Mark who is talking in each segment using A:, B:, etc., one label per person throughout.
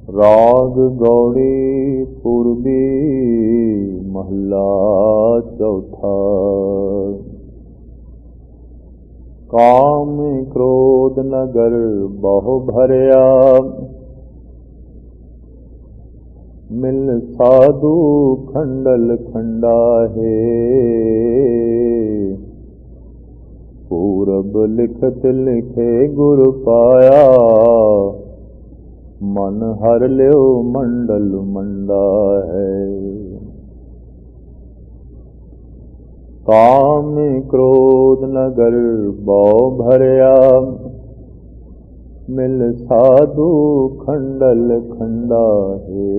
A: राग गौड़ी पूर्वी महला चौथा। काम क्रोध नगर बहु भरिया, मिल साधु खंडल खंडाहे। पूरब लिखत लिखे गुर पाया, मन हर ल्यो मंडल मंडा है। काम क्रोध नगर बहु भरिया, मिल साधु खंडल खंडा है।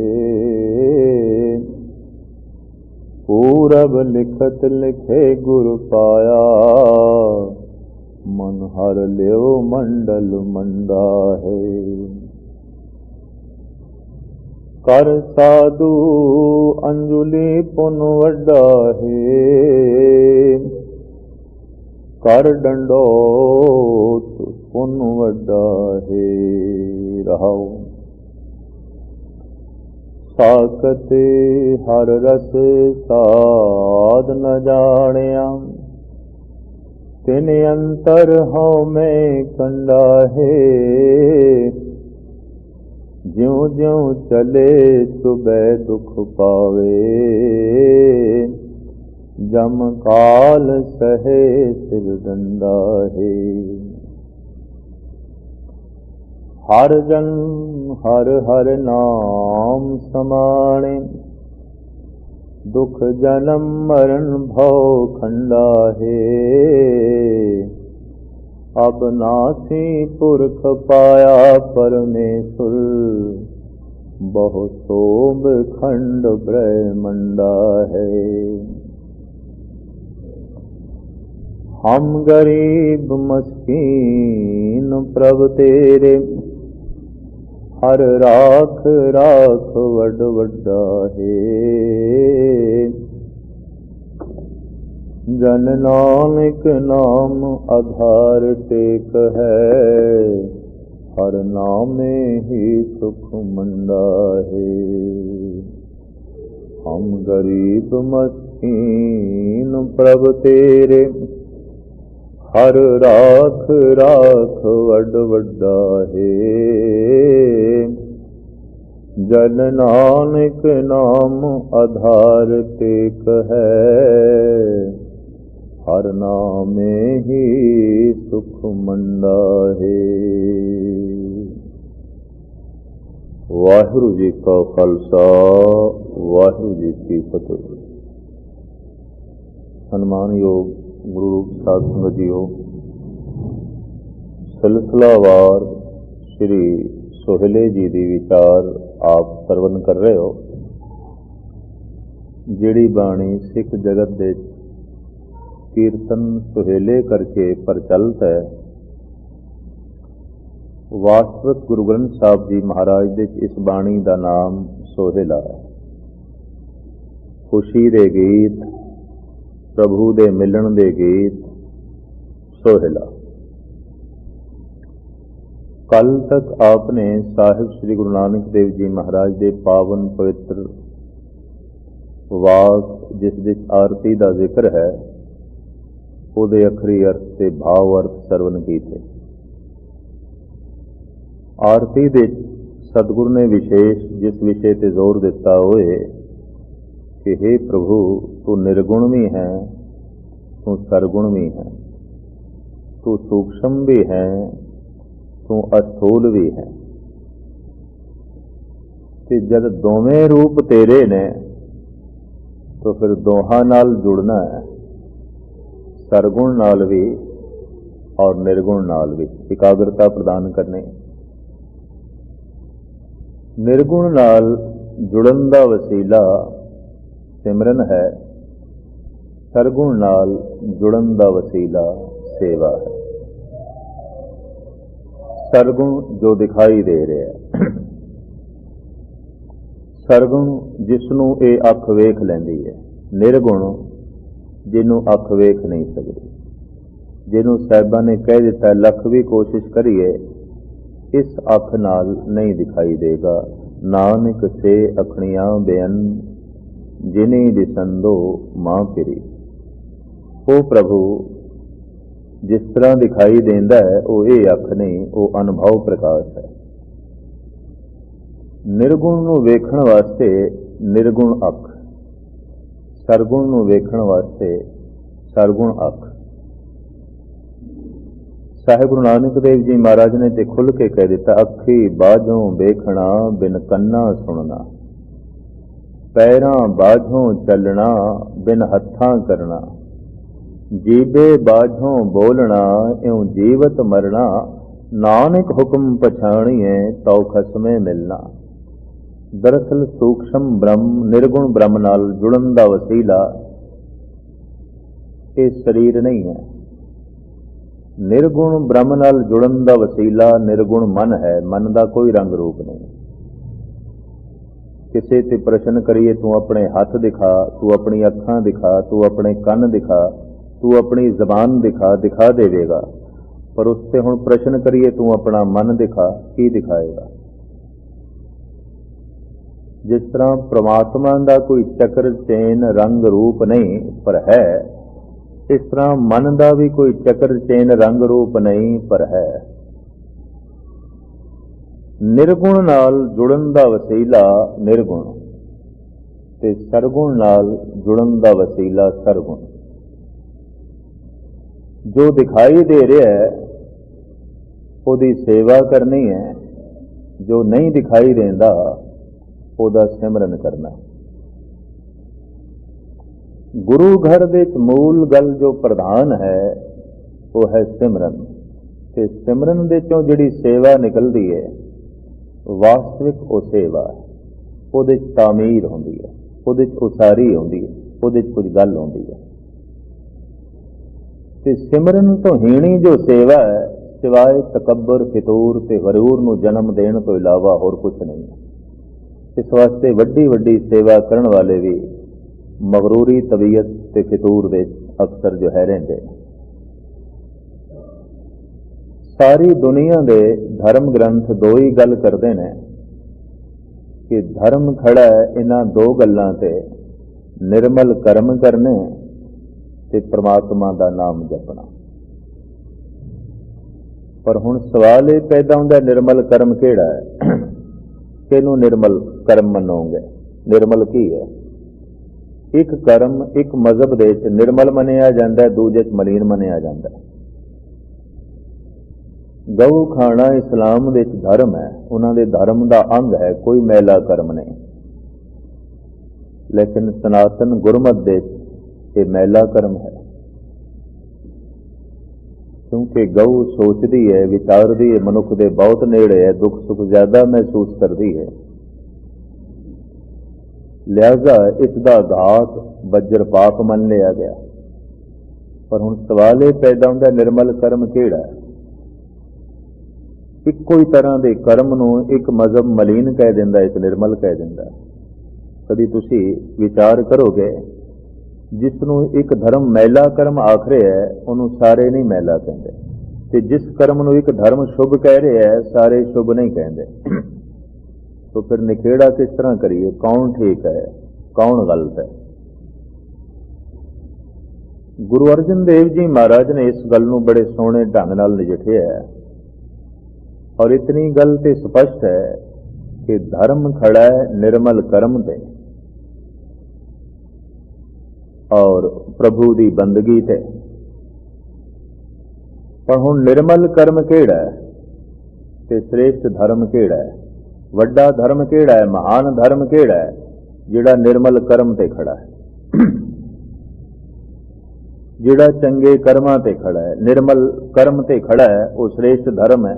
A: पूरब लिखत लिखे गुर पाया, मन हर ल्यो मंडल मंडा है। कर साधु अंजुली पुन वड्डा है, कर डंडोत पुन वड्डा है। रहाओ साकते हर रस साध न जानिया, तिन अंतर हਉ में कंडा है। ज्यों ज्यों चले सुबह दुख पावे, जम काल सहे सिर डंडा है। हर जन हर हर नाम समाणे, दुख जन्म मरण भव खंडा है। अब नासी पुरख पाया परमेश्वर, बहु शोभ खंड ब्रह्मंडा है। हम गरीब मस्कीन प्रभु तेरे, हर राख राख वड वड्डा है। जन नानक नाम आधार टेक है, हर नामे ही सुख मंडा है। हम गरीब मस्कीन प्रभु तेरे, हर राख राख वड वड्डा है। जन नानक नाम आधार टेक है, हर नामे ही सुख मंडा है। वाहिगुरु जी का खालसा, वाहिगुरु जी की फतेह। सन्मानयोग गुरु रूप साध संगत जीओ, सिलसिलावार श्री सोहेले जी दी विचार आप सरवण कर रहे हो। जिहड़ी बाणी सिख जगत दे कीर्तन सुहेले करके प्रचलित है, वास्तविक गुरु ग्रंथ साहब जी महाराज दे इस बाणी का नाम सोहेला है। खुशी दे गीत, प्रभु दे मिलन दे गीत सोहेला। कल तक आपने साहिब श्री गुरु नानक देव जी महाराज दे पावन पवित्र वाक, जिस जिस आरती का जिक्र है, ਉਹਦੇ अखरी अर्थ से भाव अर्थ सरवण कीते। आरती दे सतगुरु ने विशेष जिस विषय ते जोर दिता होए कि हे प्रभु, तू निर्गुण भी है, तू सरगुण भी है, तू सूक्ष्म भी है, तू अस्थूल भी है। ते जद दोवें रूप तेरे ने, तो फिर दोहां नाल जुड़ना है, सरगुण नाल भी और निर्गुण नाल भी एकाग्रता प्रदान करनी। निर्गुण नाल जुड़न दा वसीला सिमरन है, सरगुण नाल जुड़न दा वसीला सेवा है। सरगुण जो दिखाई दे रहा है, सरगुण जिसनों ये अख वेख लैंदी है, निर्गुण जिन्हों अख वेख नहीं सकती, जिन्हों साहिबा ने कह दिता लख भी कोशिश करिए इस अख नाल नहीं दिखाई देगा, नानक से अखणियां बेअन जिने दिसंदो मां फिरी। ओ प्रभु जिस तरह दिखाई देंदा है वो ये अख नहीं, वो अनुभव प्रकाश है। निर्गुण नूं वेखण वास्ते निर्गुण अख, सरगुण नूं वेखण वास्ते सरगुण अख। साहिब गुरु नानक देव जी महाराज ने ते खुल के कह दिता, अखी बाझों वेखना बिन कन्ना सुनना, पैरां बाझों चलना बिन हत्थां करना, जीबे बाझों बोलना इउं जीवत मरना, नानक हुक्म पछाणिए तौ खसमे मिलना। दरअसल सूक्ष्म ब्रह्म निर्गुण ब्रह्म नाल जुड़न दा वसीला ये शरीर नहीं है। निर्गुण ब्रह्म नाल जुड़न दा वसीला निर्गुण मन है। मन का कोई रंग रूप नहीं। किसी ते प्रश्न करिए तू अपने हथ दिखा, तू अपनी अखां दिखा, तू अपने कन दिखा, तू अपनी जबान दिखा, दिखा देवेगा। पर उससे हुण प्रश्न करिए तू अपना मन दिखा, की दिखाएगा। जिस तरह परमात्मा का कोई चक्र चेन रंग रूप नहीं पर है, इस तरह मन का भी कोई चक्र चेन रंग रूप नहीं पर है। निर्गुण नाल जुड़न का वसीला निर्गुण ते सरगुण नाल जुड़न का वसीला सरगुण। जो दिखाई दे रहा है उसकी सेवा करनी है, जो नहीं दिखाई देता उसका सिमरन करना। गुरु घर दे मूल गल जो प्रधान है वो है सिमरन। ते सिमरन दे चों जिहड़ी सेवा निकलती है वास्तविक वो सेवा है। उहदे च तामीर होंदी है, उहदे च उसारी होंदी है, उहदे च कुछ गल होंदी है। ते सिमरन तो हीणी जो सेवा है सिवाय तकब्बर फितूर ते गरूर नूं जन्म देण तो इलावा होर कुछ नहीं है। इस वास्ते वड्डी वड्डी सेवा करन वाले भी मगरूरी तबीयत ते फितूर दे अक्सर जो है रहिंदे। सारी दुनिया दे धर्म ग्रंथ दो ही गल करते हैं कि धर्म खड़ा है इन्हां दो गल्लां ते, निर्मल कर्म करने ते परमात्मा दा नाम जपना। पर हुण सवाल ये पैदा हुंदा निर्मल कर्म किहड़ा है? किहनूं निर्मल कर्म मनोगे? निर्मल की है? एक कर्म एक मजहब दे विच निर्मल मनिया जाता है, दूजे च मलीन मनिया जाता है। गऊ खाना इस्लाम दे विच धर्म है, उन्हां दे धर्म का अंग है, कोई मैला कर्म नहीं। लेकिन सनातन गुरमत दे विच ये मैला कर्म है, क्योंकि गऊ सोचती है, विचारती है, मनुख दे बहुत नेड़े है, दुख सुख ज्यादा महसूस करती है। लिहाजा इसका घात बज्र पाप मन लिया गया। पर हुण सवाल ये पैदा होंदा निर्मल कर्म किहड़ा है? इक्को ही तरह के कर्म नूं एक मजहब मलीन कह दिंदा, एक निर्मल कह दिंदा। कभी तुसी विचार करोगे जिसनों एक धर्म मैला कर्म आख रहे है उन्होंने सारे नहीं मैला कहते, ते जिस कर्म नूं एक धर्म शुभ कह रहे है सारे शुभ नहीं कहते। तो फिर निखेड़ा किस तरह करिए? कौन ठीक है, कौन गलत है? गुरु अर्जन देव जी महाराज ने इस गल नूं बड़े सोहणे ढंग नाल नजिठिया है और इतनी गल ते स्पष्ट है कि धर्म खड़ा है निर्मल कर्म ते और प्रभु की बंदगी ते। पर हुण निर्मल कर्म किहड़ा है ते श्रेष्ठ धर्म किहड़ा है? वड्डा धर्म किहड़ा है? महान धर्म किहड़ा है? जिहड़ा निर्मल कर्म ते खड़ा है, जिहड़ा चंगे कर्मां ते खड़ा है, निर्मल कर्म ते खड़ा है, वो श्रेष्ठ धर्म है।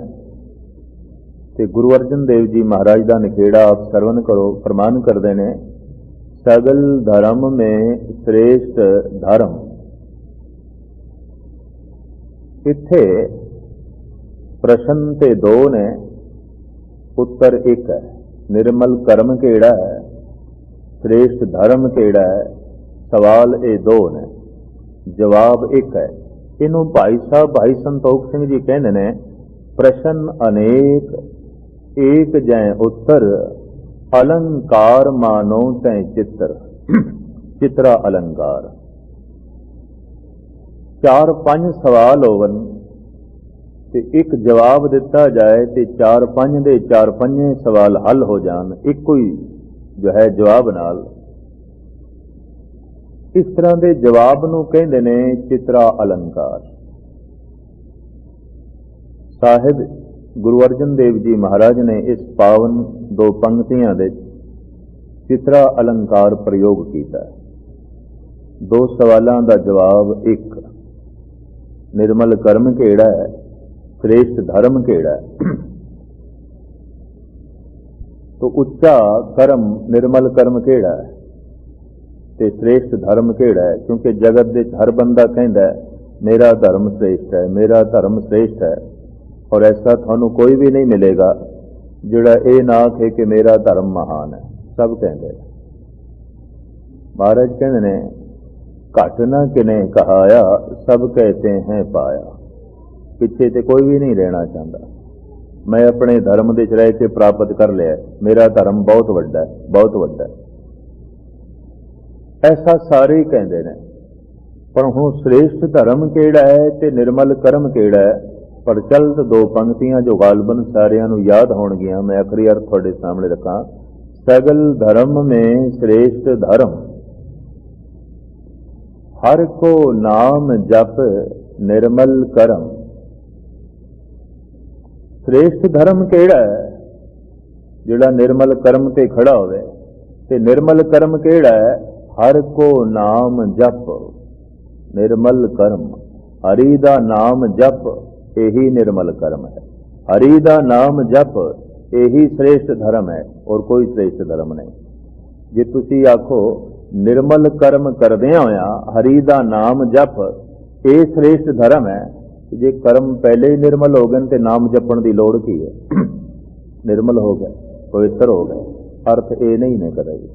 A: ते गुरु अर्जन देव जी महाराज का निखेड़ा आप श्रवण करो, फरमान करते हैं, सगल धर्म में श्रेष्ठ धर्म। इत्थे प्रश्न ते दो ने, उत्तर एक है। निर्मल कर्म केड़ा है, श्रेष्ठ धर्म केड़ा है, सवाल ये दो ने, जवाब एक है। इनू भाई साहब भाई संतोख सिंह जी कहते हैं, प्रश्न अनेक एक जै उत्तर अलंकार मानो तै चित्र, चित्रा अलंकार। 4-5 सवाल होवन ते एक जवाब दिता जाए तो 4-5 दे 4-5 सवाल हल हो जान इको ही जो है जवाब नाल। इस तरह के जवाब नूं कहंदे ने चित्रा अलंकार। साहिब गुरु अर्जन देव जी महाराज ने इस पावन 2 पंक्तियां दे चित्रा अलंकार प्रयोग किया। 2 सवालों का जवाब, एक निर्मल कर्म केड़ा है, श्रेष्ठ धर्म केड़ा है। तो उच्चा कर्म निर्मल कर्म केड़ा है ते श्रेष्ठ धर्म केड़ा है, क्योंकि जगत दे हर बंदा कहता है मेरा धर्म श्रेष्ठ है, मेरा धर्म श्रेष्ठ है। और ऐसा थानू कोई भी नहीं मिलेगा जिहड़ा ये ना आखे कि मेरा धर्म महान है। सब कहते हैं। महाराज कहते ने घट न किने कहाया, सब कहते हैं पाया। पिछे तो कोई भी नहीं रहना चाहता, मैं अपने धर्म दे रह के प्राप्त कर लिया, मेरा धर्म बहुत वड्डा है, बहुत वड्डा है। ऐसा सारे ही कहते हैं। पर हुण श्रेष्ठ धर्म केड़ा है ते निर्मल कर्म केड़ा है, प्रचलित 2 पंक्तियां जो गालबन सारियां नूं याद होणगियां, मैं आखिरी अर्थ तुहाडे सामने रखा। सगल धर्म में श्रेष्ठ धर्म, हर को नाम जप निर्मल कर्म। श्रेष्ठ धर्म केड़ा है जिहड़ा निर्मल कर्म ते खड़ा होवे, ते निर्मल कर्म केड़ा है हर को नाम जप निर्मल कर्म। हरि दा नाम जप यही निर्मल कर्म है। हरि दा नाम जप यही श्रेष्ठ धर्म है, और कोई श्रेष्ठ धर्म नहीं। जे तुसी आखो निर्मल कर्म करदियां होया हरि दा नाम जप ये श्रेष्ठ धर्म है, जे कर्म पहले ही निर्मल हो गए तो नाम जपण की लोड़ की है। निर्मल हो गए, पवित्र हो गए, अर्थ ये नहीं ने कदे भी।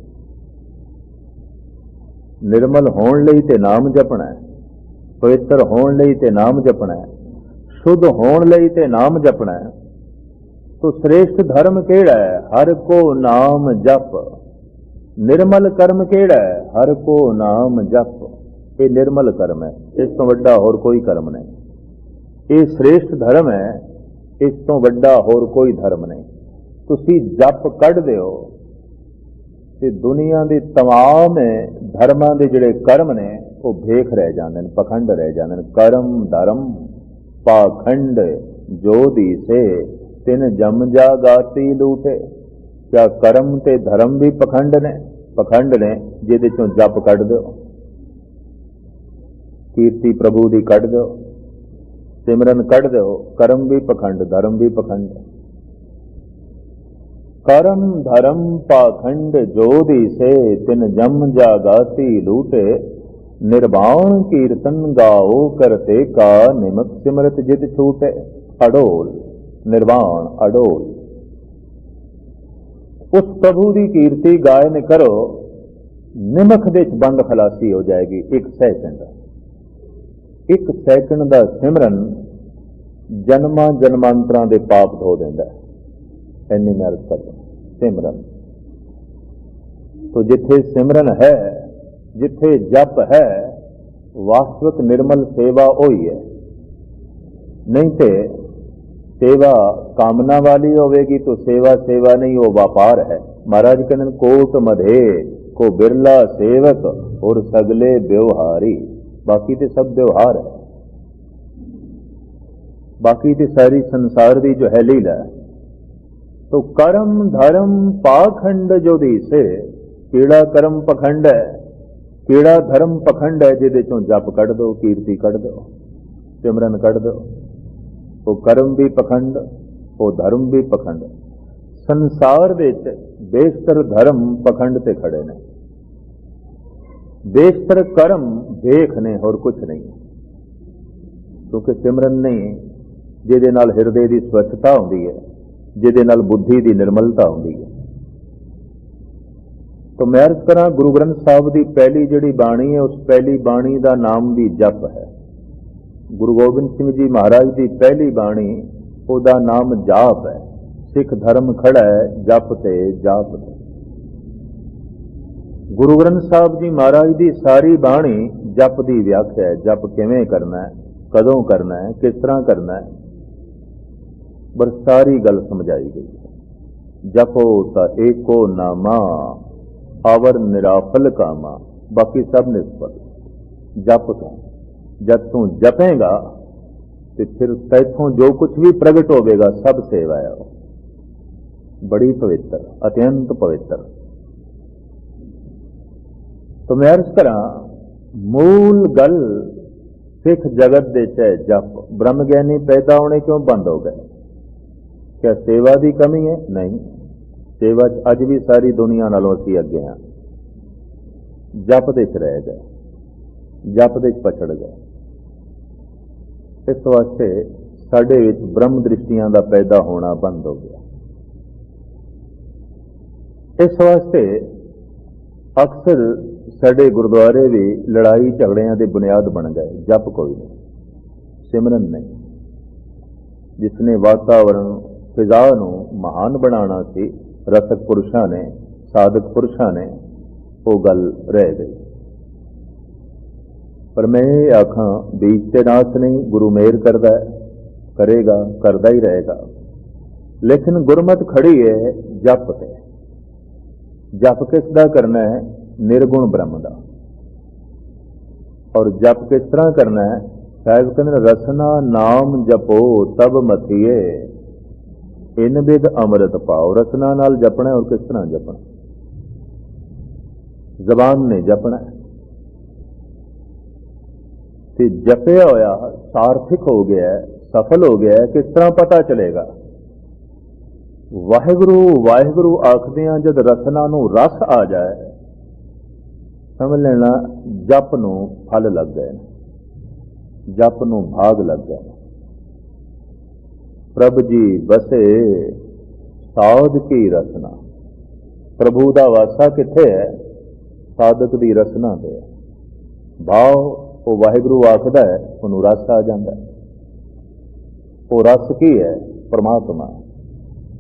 A: निर्मल होण लई ते नाम जपना है, पवित्र होण लई ते नाम जपना है, शुद्ध होण लई ते नाम जपना है। तो श्रेष्ठ धर्म केड़ा है हर को नाम जप। निर्मल कर्म केड़ा है हर को नाम जप। ये निर्मल कर्म है, इस तो वड्डा होर कोई कर्म नहीं। ये श्रेष्ठ धर्म है, इस तो वड्डा होर कोई धर्म नहीं। तुसी जप कढ़ दिओ ते दुनिया के तमाम धर्मां दे जिहड़े कर्म ने वो भेख रह जांदे ने, पखंड रह जांदे ने। कर्म धर्म पाखंड जो दिसे तिन जम जा गाती लूटे। क्या कर्म ते धर्म भी पखंड ने जिहदे चों जप कढ़ दिओ, कीर्ति प्रभु दी कढ़ दिओ, सिमरन कढ़ दिओ। कर्म भी पखंड, धर्म भी पखंड। कर्म धर्म पाखंड जो दिसे तिन जम जा गाती लूटे। निर्वाण कीर्तन गाओ करते का निमक सिमरत जित छूटे। अडोल निर्वाण अडोल, उस प्रभु की कीर्ति गायन करो, निमक दे बंद खलासी हो जाएगी। 1 सैकंड का सिमरन जन्मां जन्मांतरां दे पाप धो देंदा है। इन्नी मेहनत कर सिमरन। तो जिथे सिमरन है, जिथे जप है, वास्तविक निर्मल सेवा वही है। नहीं तो सेवा कामना वाली होगी तो सेवा सेवा नहीं, वो व्यापार है। महाराज कहते कोट मधे को बिरला सेवक और सगले व्यवहारी। बाकी तो सब व्यवहार है, बाकी तो सारी संसार की जो है लीला है। तो कर्म धर्म पाखंड जो दिसे, केड़ा कर्म पखंड है, केड़ा धर्म पखंड है जिहदे चों जप कढ़ दो, कीर्ति कढ़ दो, सिमरन कढ़ दो। वो कर्म भी पखंड, वो धर्म भी पखंड। संसार विच बेशतर धर्म पखंड ते खड़े ने, बेशतर कर्म भेख ने, और कुछ नहीं। क्योंकि सिमरन नहीं जिहदे नाल हिरदे की स्वच्छता होंदी है, जिहदे नाल बुद्धि की निर्मलता होंदी है। तो मैं अर्ज करा, गुरु ग्रंथ साहब की पहली जिहड़ी बाणी है, उस पहली बाणी का नाम भी जप है। गुरु गोबिंद सिंह जी महाराज की पहली बाणी, उसका नाम जाप है। सिख धर्म खड़ा है जप ते जाप ते। गुरु ग्रंथ साहब जी महाराज की सारी बाणी जप की व्याख्या है। जप किवें करना है, कदों करना है, किस तरह करना है, पर सारी गल समझाई गई है। जपो ता एको नामा आवर निराफल कामा, बाकी सब निष्फल। जप तो जब तू जपेगा तो फिर तैथों जो कुछ भी प्रगट होगा सब सेवा है। बड़ी पवित्र, अत्यंत पवित्र। तो मैं अर्ज करा, मूल गल सिख जगत दे च जप। ब्रह्म ज्ञानी पैदा होने क्यों बंद हो गए? क्या सेवा की कमी है? नहीं, सेवा अज भी सारी दुनिया नालों असीं अगे हैं। जप दे च रह गए, जप दे च पछड़ गए। इस वास्ते साडे विच ब्रह्म दृष्टियां का पैदा होना बंद हो गया। इस वास्ते अक्सर साडे गुरुद्वारे भी लड़ाई झगड़ियां की बुनियाद बन गए। जप कोई नहीं, सिमरन नहीं। जिसने वातावरण फिजा नूं महान बनाना सी, रसक पुरुषां ने, साधक पुरुषां ने, वो गल रह गई। पर मैं ये आखां, बीज ते नाश नहीं, गुरु मेहर करदा है, करेगा, करदा ही रहेगा। लेकिन गुरमत खड़ी है जप ते। जप किसदा करना है? निर्गुण ब्रह्म का। और जप किस तरह करना है? साहिब कहते रसना नाम जपो तब मथिए इन विद अमृत पाओ। रसना नाल जपना है। और किस तरह जपना? जबान ने जपना है। ते जपया होया सार्थक हो गया है, सफल हो गया है। किस तरह पता चलेगा? वाहिगुरु वाहिगुरु आखदियां जद रसना नूं रस आ जाए, समझ लेना जप नूं फल लग गए, जप नूं भाग लग गए। प्रभ जी बसे साध की रसना। प्रभु का वासा किथे है? साधक की रसना ते। भाव वो वाहिगुरु आखदा है, उन्होंने रस आ जाता है। वो रस की है? परमात्मा।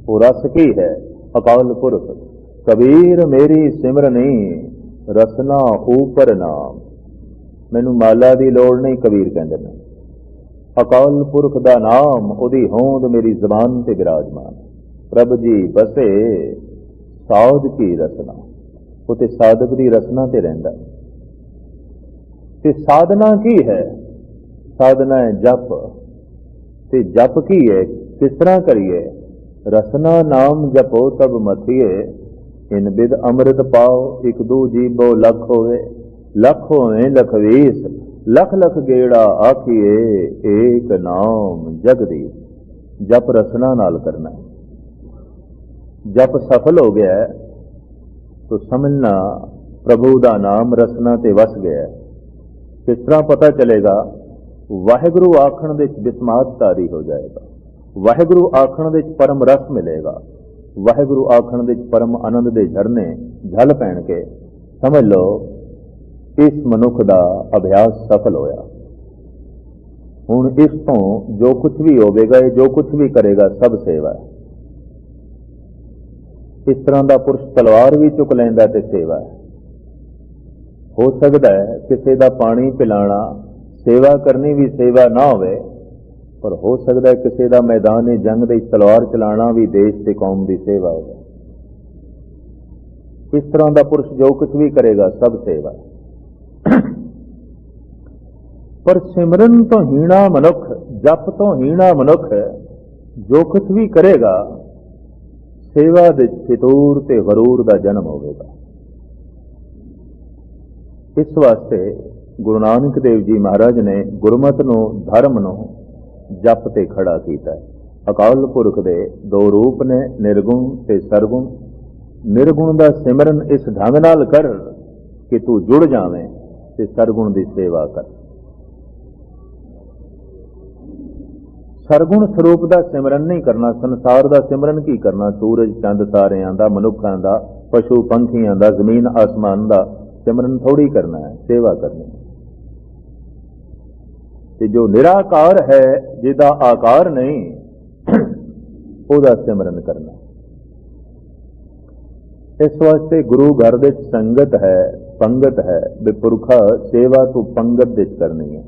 A: वो रस की है? अकाल पुरख। कबीर मेरी सिमरनी रसना ऊपर नाम। मैनू माला की लोड़ नहीं, कबीर कहते हैं। अकाल पुरख का नाम, उहदी होंद मेरी जबान से विराजमान। प्रभ जी बसे साध की रसना। उते साधक की रसना ते रहिंदा है। ते साधना की है? साधना है जप। ते जप की है? किस तरह करिए? रसना नाम जपो तब मथिए इन बिद अमृत पाओ। एक दू जीबो लख होवे, लख होवे लखवीस, लख लख गेड़ा आखिए एक नाम जगदीश। जप रसना नाल करना है। जप सफल हो गया है तो समझना प्रभु का नाम रसना ते वस गया है। किस तरह पता चलेगा? वाहिगुरु आखण दे विस्मात तारी हो जाएगा। वाहिगुरु आखण दे परम रस मिलेगा। वाहिगुरु आखण दे परम आनंद के झरने झल पैण के समझ लो इस मनुख का अभ्यास सफल होया। हुण इस तो जो कुछ भी होवेगा, जो कुछ भी करेगा, सब सेवा है। इस तरह का पुरुष तलवार भी चुक लैंदा ते सेवा है। हो सकता है किसी का पानी पिलाना, सेवा करनी भी सेवा ना होवे, पर हो सकता है किसी का मैदान जंग दे तलवार चलाना भी देश के कौम की सेवा हो। इस तरह का पुरुष जो कुछ भी करेगा सब सेवा। पर सिमरन तो हीणा मनुख, जप तो हीणा मनुख जो कुछ भी करेगा सेवा दे फितूर ते गरूर का जन्म होगा। इस वास्ते गुरु नानक देव जी महाराज ने गुरमत नूं, धर्म नूं जप ते खड़ा किया। अकाल पुरख दे दो रूप ने, निर्गुण ते सरगुण। निर्गुण का सिमरन इस ढंग नाल कर कि तू जुड़ जावें ते सरगुण की सेवा कर। सरगुण स्वरूप का सिमरन नहीं करना, संसार का सिमरन की करना? सूरज चंद तारियां दा, मनुखों का, पशु पंखियों का, जमीन आसमान का सिमरन थोड़ी करना है, सेवा करनी है। ते जो निराकार है, जिदा आकार नहीं, उसका सिमरन करना। इस वास्ते गुरु घर दे संगत है, पंगत है, बेपुरखा सेवा तू पंगत दे करनी है,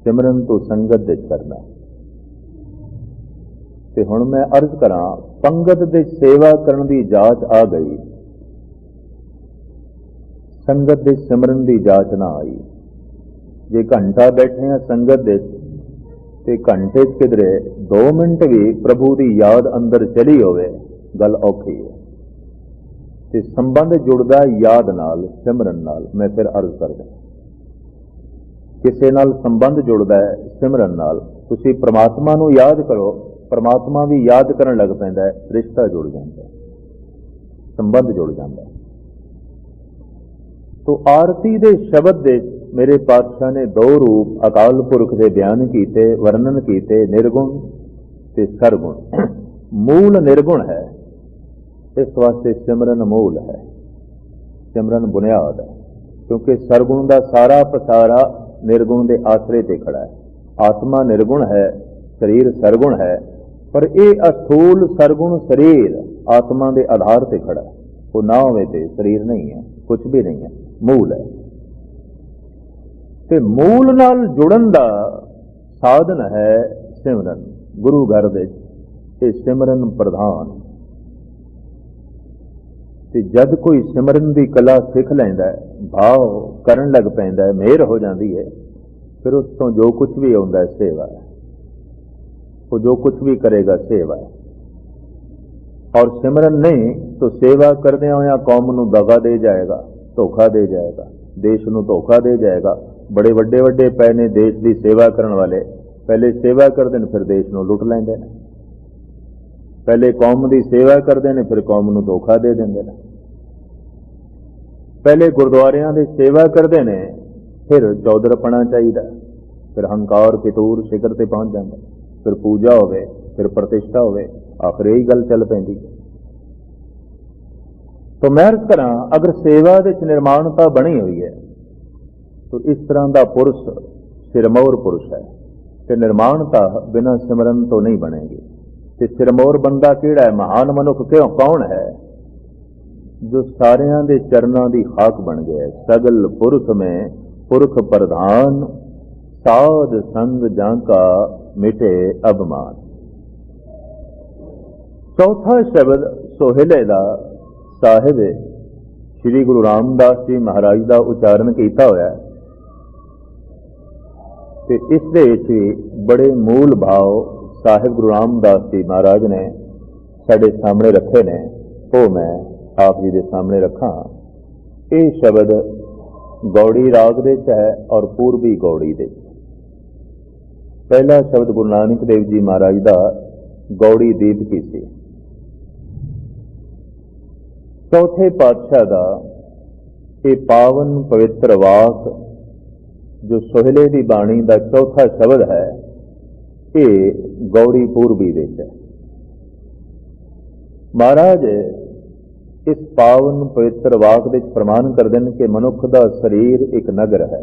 A: सिमरन तू संगत दे करना। ते हुण मैं अर्ज करा, पंगत दे सेवा करन दी जाच आ गई, संगत दे सिमरन दी जाच ना आई। जे घंटा बैठे हैं संगत दे ते घंटे किधरे 2 मिनट भी प्रभु की याद अंदर चली होवे, गल औखी है। ते संबंध जुड़दा याद नाल, सिमरन नाल। मैं फिर अर्ज करदा, किसे नाल संबंध जुड़दा है सिमरन नाल। तुसी परमात्मा नूं याद करो, परमात्मा भी याद करन लग पैंदा है, रिश्ता जुड़ जाता है, संबंध जुड़ जाता है। तो आरती दे शब्द दे मेरे पातशाह ने 2 रूप अकाल पुरख दे बयान कीते, वर्णन कीते, निर्गुण ते सरगुण। मूल निर्गुण है, इस वास्ते सिमरन मूल है, सिमरन बुनियाद है, क्योंकि सरगुण का सारा पसारा निर्गुण के आसरे ते खड़ा है। आत्मा निर्गुण है, शरीर सरगुण है, पर यह अस्थूल सरगुण शरीर आत्मा के आधार से खड़ा है। वो ना होवे ते शरीर नहीं है, कुछ भी नहीं है, मूल है। ते मूल नाल जुड़न का साधन है सिमरन। गुरु घर दे सिमरन प्रधान। ते जद कोई सिमरन की कला सीख लैंदा है, भाव करन लग पैंदा है, मेहर हो जाती है, फिर उस तो जो कुछ भी आउंदा है सेवा है। वो जो कुछ भी करेगा सेवा है। और सिमरन नहीं तो सेवा करदे होया कौम नूं दगा दे जाएगा, धोखा दे जाएगा, देश नूं धोखा दे जाएगा। बड़े वड्डे वड्डे पै ने देश की सेवा करने वाले, पहले सेवा करते हैं फिर देश नूं लुट लैंदे ने, पहले कौम की सेवा करते हैं फिर कौम नूं धोखा दे देंदे ने। पहले गुरुद्वारियां की सेवा करते हैं फिर चौधरपना चाहिए, फिर हंकार फितूर शिखर से पहुंच जाता, फिर पूजा होवे, फिर प्रतिष्ठा होवे, आखिर यही गल चल पैंदी। तो मैं अर्ज करा, अगर सेवा दे निर्माणता बनी हुई है तो इस तरह का पुरुष सिरमौर पुरुष है। तो निर्माणता बिना सिमरन तो नहीं बनेगी। तो सिरमौर बंदा किहड़ा है? महान मनुख क्यों कौन है? जो सारियां दे चरनां दी खाक बन गया है। सगल पुरुष में पुरख प्रधान, साध संग जांका मिटे अभिमान। चौथा शब्द सोहेले दा साहिब श्री गुरु रामदास जी महाराज का उच्चारण किया होया ते इस दे विच बड़े मूल भाव साहिब गुरु रामदास जी महाराज ने साडे सामने रखे ने, वो मैं आप जी के सामने रखा। ये शब्द गौड़ी राग दे च है और पूर्वी गौड़ी दे। पहला शब्द गुरु नानक देव जी महाराज का गौड़ी दीपकी सी। चौथे पातशाह का ये पावन पवित्र वाक जो सोहले की बाणी का चौथा शब्द है, ये गौड़ी पूर्वी दे है। महाराज इस पावन पवित्र वाक दे प्रमाण कर दें कि मनुख का शरीर एक नगर है,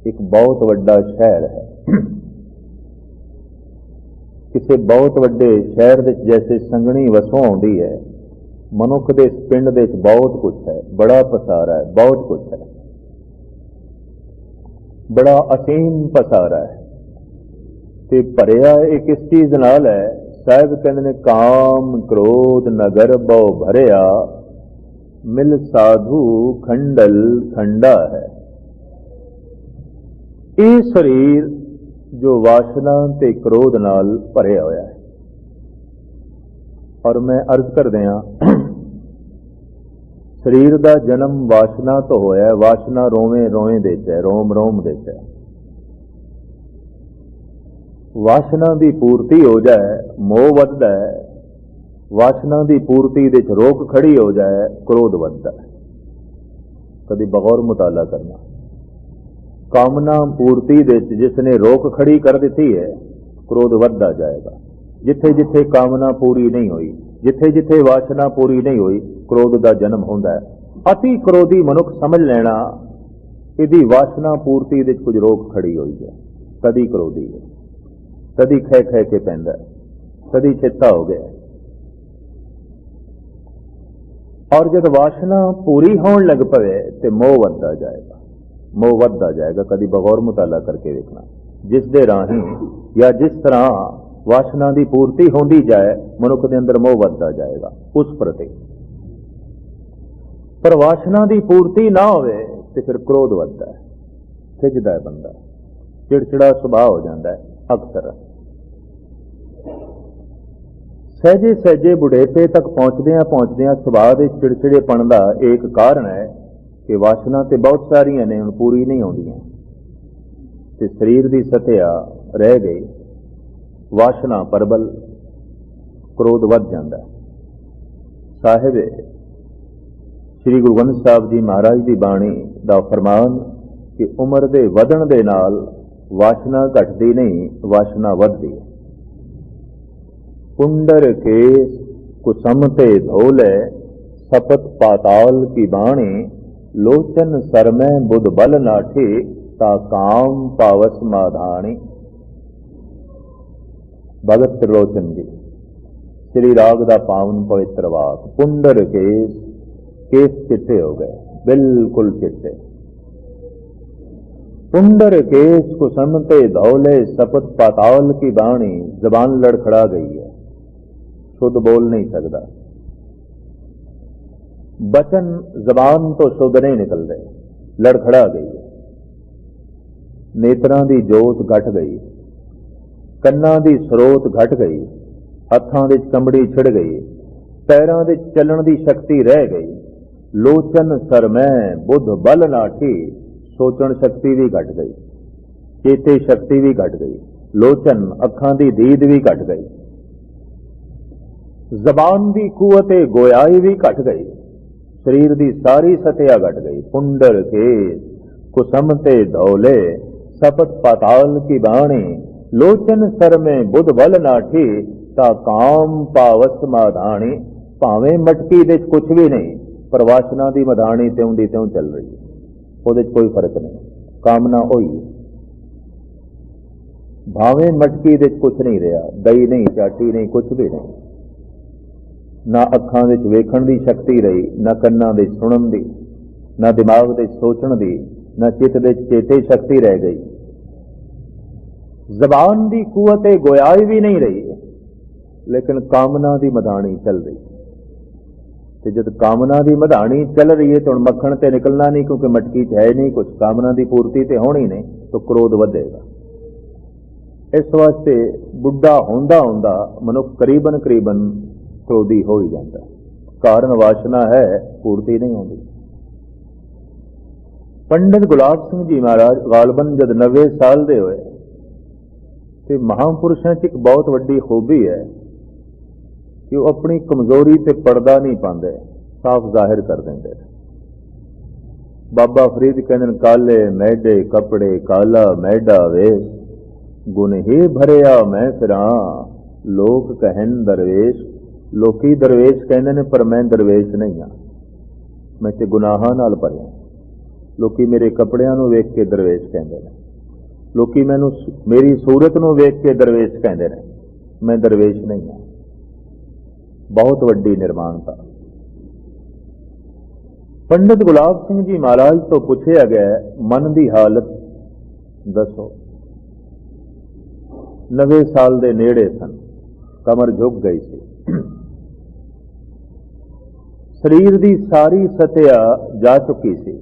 A: एक बहुत वड्डा शहर है। किसी बहुत वड्डे शहर दे जैसे संगणी वसों आउंदी है, मनुख दे पिंड दे बहुत कुछ है, बड़ा पसारा है, बहुत कुछ है, बड़ा असीम पसारा है। ते भरिया एक इस चीज नाल है, साहिब कहते ने काम क्रोध नगर बहु भरिया, मिल साधु खंडल खंडा है। ये शरीर जो वासना ते क्रोध नाल भरिया होया है। और मैं अर्ज कर दिया, शरीर का जन्म वासना तो होया है, वासना रोवे रोवे दे है, रोम रोम दे है। वासना की पूर्ति हो जाए मोह वधदा है, वासना की पूर्ति दे रोक खड़ी हो जाए क्रोध वधदा है। कभी बगौर मुताला करना, कामना पूर्ति दे जिसने रोक खड़ी कर दी है क्रोध वधदा जाएगा। जिथे जिथे कामना पूरी नहीं हुई, जिथे जिथे वासना पूरी नहीं हुई, क्रोध का जन्म होता है। अति क्रोधी मनुख समझ लेना यदि वासना पूर्ति दे कुछ रोक खड़ी हुई है, कदी क्रोधी है, कदी खै खै के पैंदा, कदी चेता हो गया। और जब वासना पूरी होने लग पवे तो मोह वधदा जाएगा, मोह वधदा जाएगा। कभी बगौर मुताला करके देखना, जिस दे राही या जिस तरह वासना की पूर्ति होंदी जाए मनुख के अंदर मोह वधदा जाएगा उस प्रति। पर वासना की पूर्ति ना होवे तो फिर क्रोध वधदा है, खिजदा है बंदा, चिड़चिड़ा सुभाव हो जाता है। अक्सर सहजे सहजे बुढ़ेपे तक पहुंचदिया सुभाव के चिड़चिड़ेपन का एक कारण है कि वासना तो बहुत सारिया ने हुण पूरी नहीं आउंदियां ते शरीर की सतह रह गई, वासना प्रबल, क्रोध वध जाता है। साहिब श्री गुरु ग्रंथ साहब जी महाराज की बाणी का फरमान कि उम्र के वधण दे नाल वासना घटती नहीं, वासना वधदी है। कुंडर केस कुसमते धोले सपत पाताल की बाणी, लोचन सरमै बुध बल नाठे ता काम पावस माधानी। भगत त्रिलोचन जी श्री राग दा पावन पवित्र वाक। कुंडर केस, केस चिट्टे हो गए, बिल्कुल चिट्टे। कुंडर केस कुसमते धौले सपत पाताल की बाणी, जबान लड़खड़ा गई है, शुद्ध बोल नहीं सकता, बचन जबान तो शुद्ध नहीं निकल रहे, लड़खड़ा गई है। नेत्रां दी जोत घट गई, कन्नां दी स्रोत घट गई, हत्थां दे चमड़ी छिड़ गई, पैरां दे चलण दी शक्ति रह गई। लोचन सरमै बुध बल नाठी, सोचण शक्ति भी घट गई, चेते शक्ति भी घट गई। लोचन अखां दी दीद भी घट गई, जबान की कुवते गोयाई भी घट गई, शरीर की सारी सतह घट गई। कुंडर के कुसमते धौले सपत पाताल की बाणी, लोचन सर में बुध बल नाठी ता काम पावस माधानी। भावें मटकी दे कुछ भी नहीं, पर वासना की मधानी त्यों दी त्यों चल रही है, वो कोई फर्क नहीं, कामना होई। भावें मटकी दे कुछ नहीं रहा, दही नहीं, चाटी नहीं, कुछ भी नहीं, ना अखां विच वेखण दी शक्ति रही, ना कन्नां दे सुणन दी, ना दिमाग दे सोचण दी, ना चित्त दे चेते शक्ति रह गई। जबान दी कुवते गोयाई भी नहीं रही, लेकिन कामना दी मधानी चल रही। तो जब कामना दी मधानी चल रही है तो हुण मक्खण ते निकलना नहीं, क्योंकि मटकी च है नहीं कुछ, कामना दी पूर्ति ते होनी नहीं, तो क्रोध वधेगा। इस वास्ते बुढ़ा होंदा होंदा मनुख करीबन करीबन क्रोधी हो ही जाता है, कारण वासना है, पूर्ति नहीं होती। पंडित गुलाब सिंह जी महाराज गालबन जब 90 साल दे होए तो महापुरुषों च एक बहुत वड्डी खूबी है कि वो अपनी कमजोरी से पर्दा नहीं पाते, साफ जाहिर कर देंगे। बाबा फरीद कहते काले मैडे कपड़े काला मैडा वेश, गुण ही भरिया मैं फिरा लोक कहन दरवेश। लोकी दरवेश कहते ने, पर मैं दरवेश नहीं हाँ, मैं तो गुनाहां नाल भरिया। लोकी मेरे कपड़ियां नूं वेख के दरवेश कहते हैं, लोकी मैनू मेरी सूरत नूं वेख के दरवेश कहते हैं, मैं दरवेश नहीं हाँ। बहुत वड्डी निर्माणता। पंडित गुलाब सिंह जी महाराज तो पूछा गया मन की हालत दसो। 90 साल दे नेड़े सन, कमर झुक गई सी, शरीर की सारी सतह जा चुकी सी,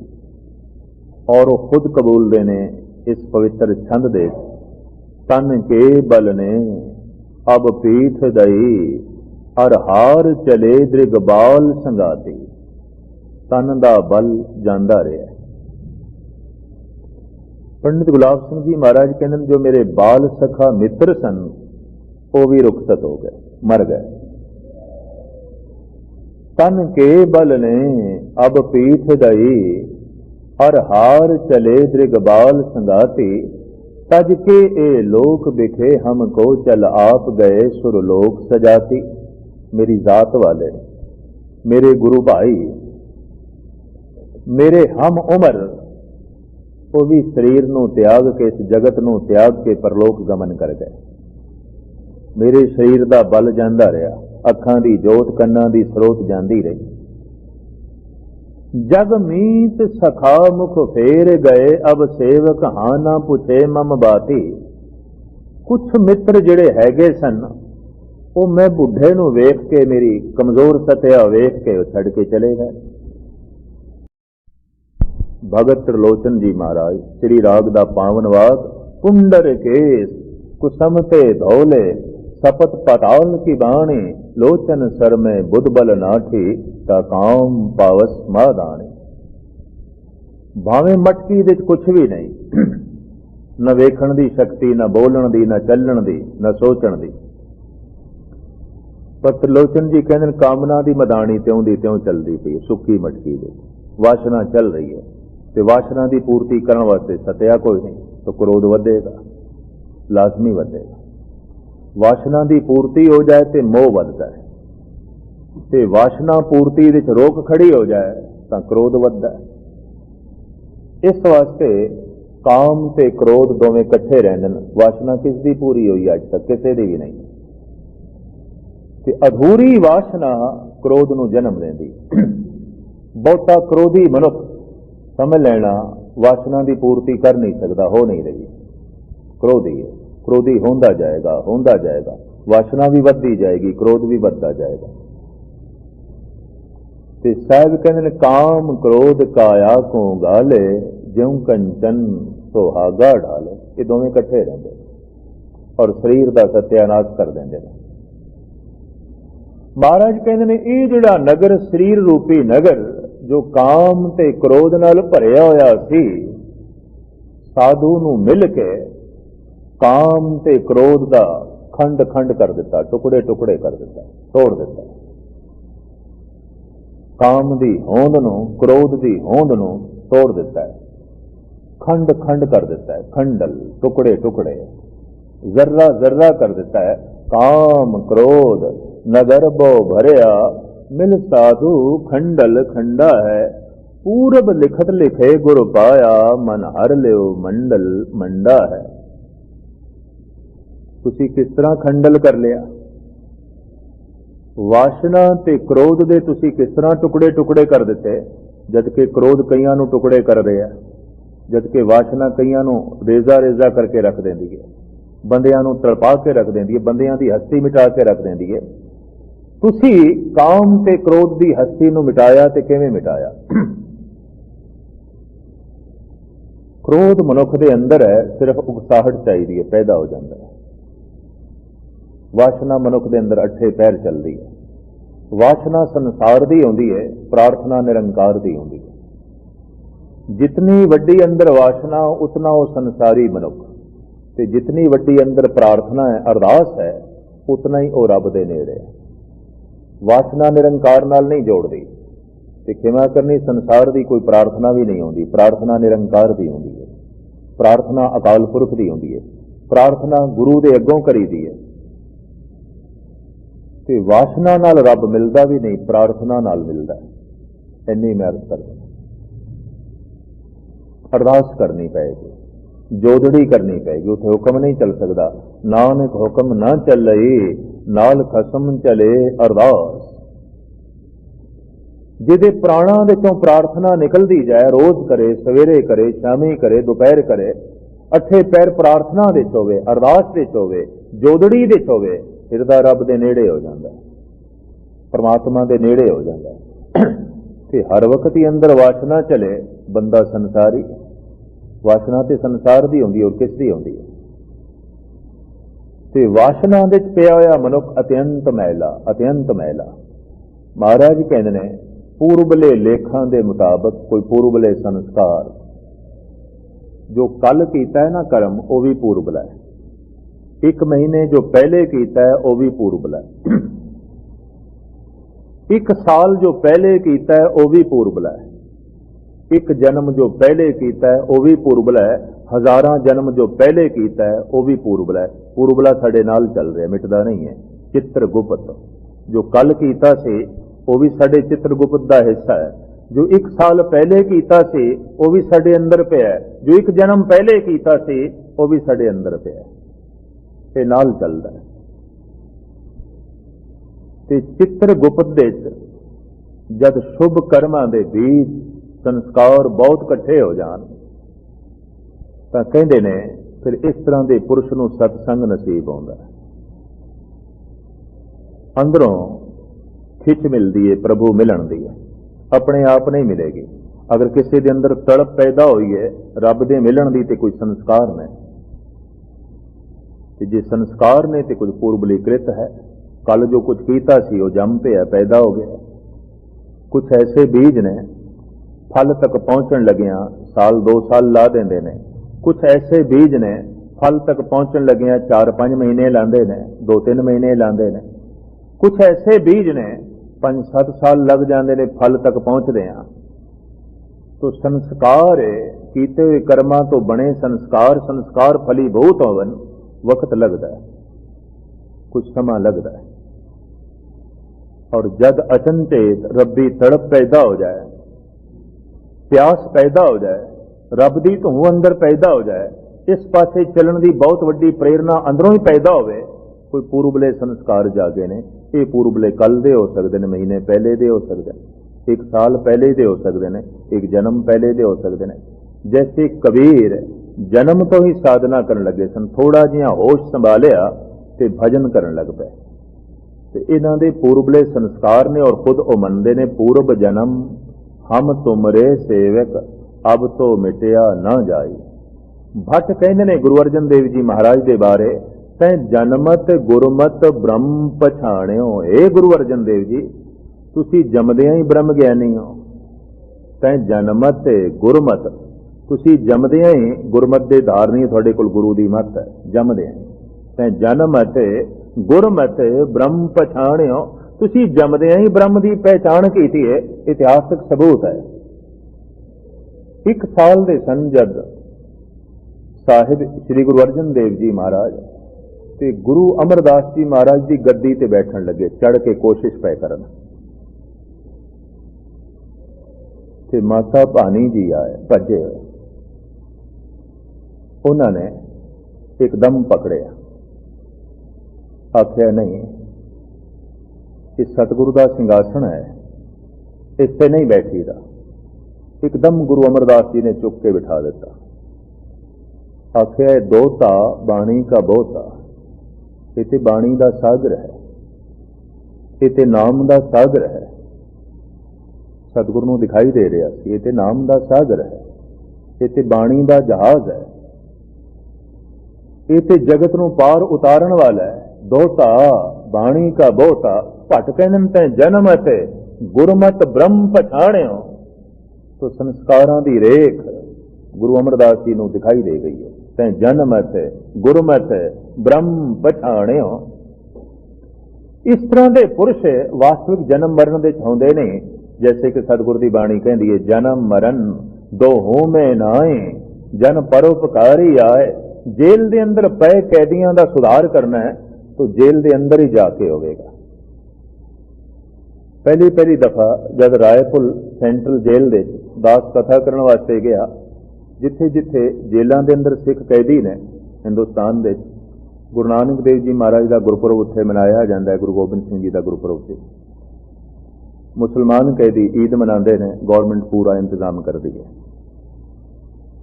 A: और वो खुद कबूल देने इस पवित्र छंद दे, तन के बल ने अब पीठ दई हर हार चले दृगबाल संगाती। तन दा बल जांदा रहा। पंडित गुलाब सिंह जी महाराज कहते जो मेरे बाल सखा मित्र सन वो भी रुखसत हो गए, मर गए। तन के बल ने अब पीठ दई हर हार चले दृगबाल संगाती। तज के ए लोक बिखे हमको चल आप गए सुरलोक सजाती। मेरी जात वाले, मेरे गुरु भाई, मेरे हम उम्र, वो भी शरीर नूं त्याग के, इस जगत नूं त्याग के परलोक गमन कर गए। मेरे शरीर का बल जांदा रहा, अखां दी जोत कन्नां दी स्रोत जांदी रही, जग मीत सखा मुख फेर गए, अब सेवक हां ना पुछे मम बाती। कुछ मित्र जिहड़े हैगे सन, वो मैं बुढ़े नूं वेख के, मेरी कमजोर सतिया वेख के छड़ के चले गए। भगत त्रिलोचन जी महाराज श्री राग दा पावन वाग, कुंडर केस कुसमते धौले, सपत पताल की बाणी, लोचन सर में बुध बल नाठी, ता काम पावस मादाणी। भावें मटकी दे कुछ भी नहीं, न वेखण दी शक्ति, न बोलण दी, न चलण दी, न सोचण दी। पर त्रिलोचन जी कहते कामना दी मदानी त्यों दी त्यों चलती पई, सुक्की मटकी दे वासना चल रही है, तो वासना की पूर्ति करने वास्ते सत्या कोई नहीं, तो क्रोध वधेगा, लाजमी वधेगा। वासना की पूर्ति हो जाए तो मोह वधदा है, ते वासना पूर्ति विच रोक खड़ी हो जाए तो क्रोध वधदा है। इस वास्ते काम ते क्रोध दोवें इकट्ठे रहंदे ने। वासना किस दी पूरी हुई अज तक? किसी दी भी नहीं। ते अधूरी वासना क्रोध नूं जन्म देंदी। बहुता क्रोधी मनुख समझ लेना वासना की पूर्ति कर नहीं सकता, हो नहीं रही, क्रोधी है। क्रोधी होंदा जाएगा, होंदा जाएगा, वासना भी बढ़ती जाएगी, क्रोध भी बढ़ता जाएगा। ते साहब कहते हैं काम क्रोध काया को गाले, ज्यों कंचन सुहागा ढाले। ये दोवें इकट्ठे रहते और शरीर का सत्यानाश कर देंगे। महाराज कहते हैं ये जिहड़ा नगर शरीर रूपी नगर जो काम ते क्रोध नाल भरिया होया सी, साधु नूं मिल के काम ते क्रोध दा खंड खंड कर दिता, टुकड़े टुकड़े कर दिता, तोड़ दिता। काम दी होंद नूं, क्रोध दी होंद नूं तोड़ दिता है, खंड खंड कर दिता है, खंडल टुकड़े टुकड़े, जर्रा जर्रा कर दिता है। काम क्रोध नगर बो भरिया, मिल साधु खंडल खंडा है। पूरब लिखत लिखे गुर पाया, मन हर लियो मंडल मंडा है। तुसी किस तरह खंडल कर लिया? वासना ते क्रोध दे तुसी किस तरह टुकड़े टुकड़े कर दिते, जबकि क्रोध कईयां नूं टुकड़े कर रहा है, जबकि वासना कईयां नूं रेजा रेजा करके रख देंदी है, बंदियां नूं तड़पा के रख देंदी है, बंदियां दी हस्ती मिटा के रख देंदी है। तुसी काम ते क्रोध दी हस्ती नूं मिटाया ते किवें मिटाया? क्रोध मनुख दे अंदर है, सिर्फ उकसाहट चाहिए है, पैदा हो जाता है। वासना मनुख दे अंदर अठे पैर चलती है। वासना संसार दी होंदी है, प्रार्थना निरंकार दी होंदी है। जितनी वड्डी अंदर वासना उतना वो संसारी मनुख, ते जितनी वड्डी अंदर प्रार्थना है, अरदास है, उतना ही वो रब दे नेड़े है। वासना निरंकार नाल नहीं जोड़ती, ते खिमा करनी संसार दी कोई प्रार्थना भी नहीं होंदी। प्रार्थना निरंकार दी होंदी है, प्रार्थना अकाल पुरख दी होंदी है, प्रार्थना गुरु दे अगों करी दी है। ते वासना नाल रब मिलता भी नहीं, प्रार्थना नाल मिलता है। इन्नी मेहनत कर अरदास करनी पेगी, जोदड़ी करनी पेगी, उसे हुक्म नहीं चल सकता। नानक हुक्म ना चले, नाल खसम चले अरदास। जिदे प्राणा दे चों प्रार्थना निकलती जाए, रोज करे, सवेरे करे, शामी करे, दोपहर करे, अठे पैर प्रार्थना दे होवे, अरदास दे होवे, जोदड़ी दे होवे, हिरदा रब दे नेड़े हो जाता, परमात्मा दे नेड़े हो जाता। ते हर वक्त ही अंदर वासना चले, बंदा संसारी। वासना ते संसार दी होंदी और किस दी होंदी है? ते वासना दे पिया होया मनुख अत्यंत मैला, अत्यंत मैला। महाराज कहते ने पूर्वले लेखां दे मुताबक, कोई पूर्वले संस्कार जो कल कीता है ना कर्म, वो भी पूर्वला है। एक महीने जो पहले कीता है वो भी पूर्वला है। एक साल जो पहले कीता है वो भी पूर्वला है। एक जन्म जो पहले कीता है वो भी पूर्वला है। हजारां जन्म जो पहले कीता है वो भी पूर्वला है। पूर्वला साडे नाल चल रहा, मिटदा नहीं है। चित्रगुप्त जो कल कीता से वो भी साडे चित्रगुप्त का हिस्सा है। जो एक साल पहले कीता से वो भी साडे अंदर पिया है। जो एक जन्म पहले कीता से वो भी साडे अंदर पिया है। ये नाल चलता है। ते चित्रगुप्त दे जद शुभ कर्मां दे बीज संस्कार बहुत इकट्ठे हो जान तां कहंदे ने फिर इस तरह के पुरुष नूं सतसंग नसीब आउंदा है। अंदरों खिच मिलती है, प्रभु मिलन दी है, अपने आप नहीं मिलेगी। अगर किसी के अंदर तड़प पैदा हुई है रब दे मिलन दी ते कोई संस्कार ने, ते जे संस्कार ने ते कुछ पूर्वलिखित है, कल जो कुछ कीता सी वो जम पे है, पैदा हो गया। कुछ ऐसे बीज ने फल तक पहुंचन लगिया साल 2 साल ला देंदे ने, कुछ ऐसे बीज ने फल तक पहुंचन लगिया 4-5 महीने लांदे ने, 2-3 महीने लांदे ने। कुछ ऐसे बीज ने 5-7 साल लग जाते ने फल तक पहुंचते हैं। तो संस्कार कीते हुए कर्मां तो बने संस्कार, संस्कार फलीभूत होवन वक्त लगता है, कुछ समा लगता है। और जद अचनचेत रब्बी तड़प पैदा हो जाए, प्यास पैदा हो जाए, रब दी धूं अंदर पैदा हो जाए, इस पासे चलन की बहुत वड्डी प्रेरणा अंदरों ही पैदा होवे, कोई पूर्वले संस्कार जागे ने। ये पूर्वले कल दे हो सकते हैं, महीने पहले दे हो सकते हैं, 1 साल पहले दे हो सकते हैं, 1 जन्म पहले दे हो सकते हैं। जैसे कबीर जन्म तो ही साधना करन लगे सन, थोड़ा जिहा होश संभालिया ते भजन करन लग पे। ते इन्हां दे पूर्वले संस्कार ने और खुद वो मनते ने, पूर्व जन्म हम तुमरे सेवक अब तो मिटिया ना जाई। भट्ट कहते ने गुरु अर्जन देव जी महाराज के बारे, तैं जन्मत गुरमत ब्रह्म पछाणियो। हे गुरु अर्जन देव जी, तुसी जमदियां ही ब्रह्म ज्ञानी हो। तैं जन्मत गुरमत, तुसी जमदियां ही गुरमत दे धारनी, थोड़े कोल गुरु दी मत है, जमदियां ही। तैं जन्मत गुरमत ब्रह्म पछाणियो, तुसी जमदियां ही ब्रह्म की पहचान की है। इतिहासक सबूत है। 1 साल दे सन जद साहिब श्री गुरु अर्जन देव जी महाराज ते गुरु अमरदास जी महाराज की गद्दी ते बैठन लगे, चढ़ के कोशिश पै करन। ते माता भानी जी आए भजे, उन्होंने एकदम पकड़िया, आख्या नहीं कि सतगुरु का सिंहासन है, इस पे नहीं बैठीदा। एकदम गुरु अमरदास जी ने चुक के बिठा दिता। आख्या दोता बाणी का बोता, इते बाणी का सागर है, इते नाम का सागर है। सतगुरु नूं दिखाई दे रहा सी, इते नाम का सागर है, इते बाणी का जहाज है, इते जगत नूं पार उतारन वाला है। दोता बाणी का बोता, भट कहन तैं जन्म ते गुरमत ब्रह्म पछाणियो। तो संस्कारां दी रेख गुरु अमरदास जी नूं दिखाई दे गई है। तैं जन्म ते गुरमत ब्रह्म पछाणियो। इस तरह के पुरुष वास्तविक जन्म मरण दे चाहुंदे ने, जैसे कि सतगुरु की बाणी कहती है, जन्म मरण दोहों में नाए, जन परोपकारी आए। जेल के अंदर पै कैदियों का सुधार करना है तो जेल के अंदर ही जाके होगा। पहली दफा जब रायपुर सेंट्रल जेल दे दास कथा करने वास्ते गया, जिथे जिथे जेलों के अंदर सिख कैदी ने हिंदुस्तान दे, गुरु नानक देव जी महाराज का गुरपुरब उत्थे मनाया जाता है, गुरु गोबिंद सिंह जी का गुरपुरब से। मुसलमान कैदी ईद मनाते हैं, गौरमेंट पूरा इंतजाम करती है।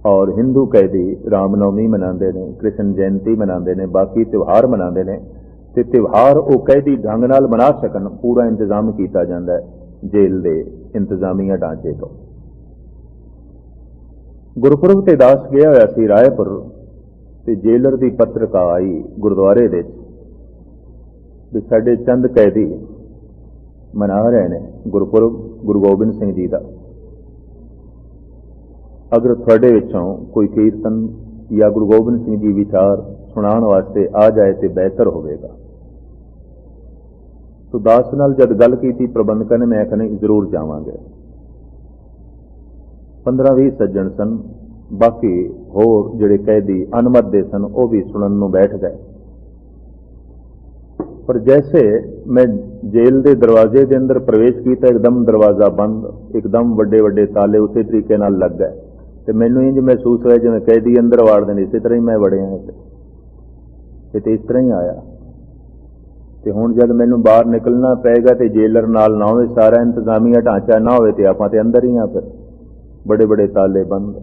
A: और हिंदू कैदी रामनवमी मनाते हैं, कृष्ण जयंती मनाते हैं, बाकी त्यौहार मनाते हैं। तो त्यौहार वो कैदी ढंग नाल मना सकन, पूरा इंतजाम किया जाता है जेल के इंतजामिया ढांचे तो। गुरपुरब ते दास गया होया सी रायपुर, ते जेलर की पत्रिका आई गुरुद्वारे दे भी साडे चंद कैदी मना रहे हैं गुरपुरब गुरु गोबिंद सिंह जी का। अगर थोड़े विचों कोई कीर्तन या गुरु गोबिंद सिंह जी विचार सुनाण वास्ते आ जाए तो बेहतर होगा। तो दास नाल जब गल की प्रबंधक ने, मैं कहने जरूर जावांगे। 15-20 सज्जन सन, बाकी होर जिहड़े कैदी अनमत दे सन वो भी सुनन नूं बैठ गए। पर जैसे मैं जेल के दरवाजे के अंदर प्रवेश किया, एकदम दरवाजा बंद, एकदम वड्डे वड्डे ताले उस तरीके नाल लग गए। तो मैनूं इंज महसूस होया जिवें कैदी अंदर वाड़दे ने, इस तरह ही मैं वड़िया, तो इस तरह ही आया। ਤੇ ਹੁਣ ਜਦ ਮੈਨੂੰ ਬਾਹਰ ਨਿਕਲਣਾ ਪਏਗਾ ਤੇ ਜੇਲਰ ਨਾਲ ਨਾ ਹੋਵੇ, ਸਾਰਾ ਇੰਤਜ਼ਾਮੀਆ ਢਾਂਚਾ ਨਾ ਹੋਵੇ, ਤੇ ਆਪਾਂ ਤੇ ਅੰਦਰ ਹੀ ਆ। ਫਿਰ बड़े बड़े ताले बंद,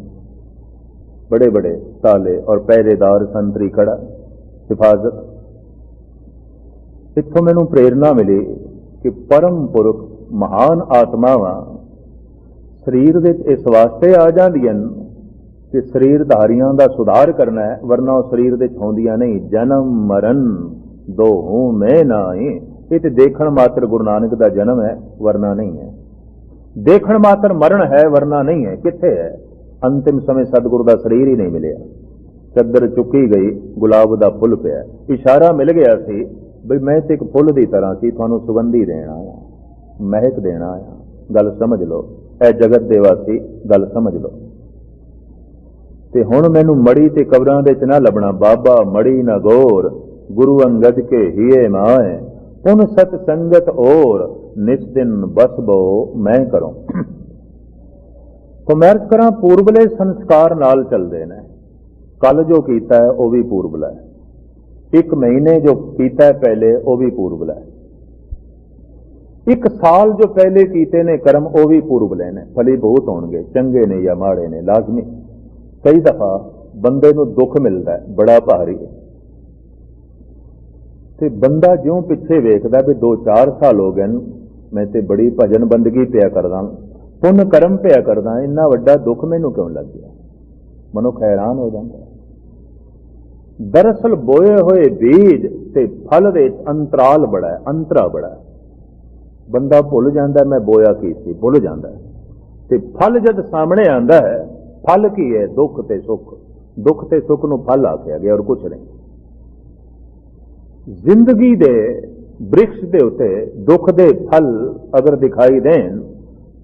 A: बड़े बड़े ताले और पहरेदार, संतरी कड़ा, हिफाजत। इत्थों मैनू प्रेरणा मिली कि परम पुरख महान आत्मावां शरीर विच इस वास्ते आ जांदियां कि शरीरधारियां दा सुधार करना है, वरना वो शरीर विच होंदियां नहीं। जन्म मरण दो हूं मैं नाई, ये तो देखण मात्र गुरु नानक दा जन्म है, वरना नहीं है। देखण मात्र मरण है, वरना नहीं है। किथे है? अंतिम समय सतगुरु दा शरीर ही नहीं मिलिया। चद्दर चुकी गई, गुलाब दा फुल पिया। इशारा मिल गया सी बई मैं ते एक फुल दी तरह सी, तुहानू सुगंधी देना आया, महक देना आया। गल समझ लो, ऐ जगत दे वासी गल समझ लो। ते हुण मैनू मड़ी ते कबरां दे च ना लभना। बाबा मड़ी न गोर, गुरु अंगद के हिए माए, उन सत संगत और निस दिन बस बो मैं करूं। तो मैं करा पूर्वले संस्कार नाल चलते ने। कल जो कीता है वह भी पूर्वला है, एक महीने जो कीता है पहले वह भी पूर्वला है, एक साल जो पहले कीते ने कर्म वह भी पूर्वले ने। फली बहुत होणगे, चंगे ने या माड़े ने, लाजमी। कई दफा बंदे नूं दुख मिलता है बड़ा भारी, ते बंदा ज्यों पिछे वेखदा भी 2-4 साल हो गए मैं ते बड़ी भजन बंदगी पिया करदा, पुण्य कर्म पिया करदा, इन्ना वड्डा दुख मैनू क्यों लग गया? मनुख हैरान हो जाता है। दरअसल बोए हुए बीज ते फल दे अंतराल बड़ा है, अंतरा बड़ा है। बंदा भुल जाता मैं बोया की सी, भुल जाता है। ते फल जद सामने आंदा है, फल की है? दुख ते सुख। दुख ते सुख नूं फल आख्या गया, और कुछ नहीं। जिंदगी दे वृक्ष दे उते दुख दे फल अगर दिखाई देन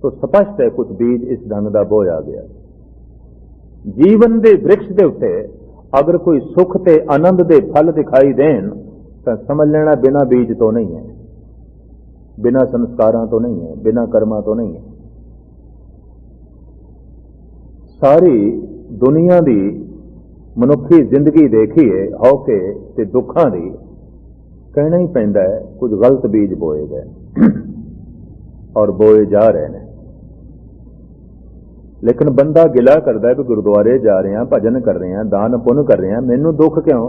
A: तो स्पष्ट है कुछ बीज इस ढंग दा बोया गया। जीवन दे वृक्ष दे उते अगर कोई सुख ते आनंद दे फल दिखाई देन तो समझ लेना बिना बीज तो नहीं है, बिना संस्कारां तो नहीं है, बिना कर्मां तो नहीं है। सारी दुनिया दी मनुखी जिंदगी देखिए हौके ते दुखां दी, कहना ही पैंदा है कुछ गलत बीज बोए गए और बोए जा रहे हैं। लेकिन बंदा गिला करता है कि गुरुद्वारे जा रहे हैं, भजन कर रहे हैं, दान पुण्य कर रहे हैं, मैनू दुख क्यों?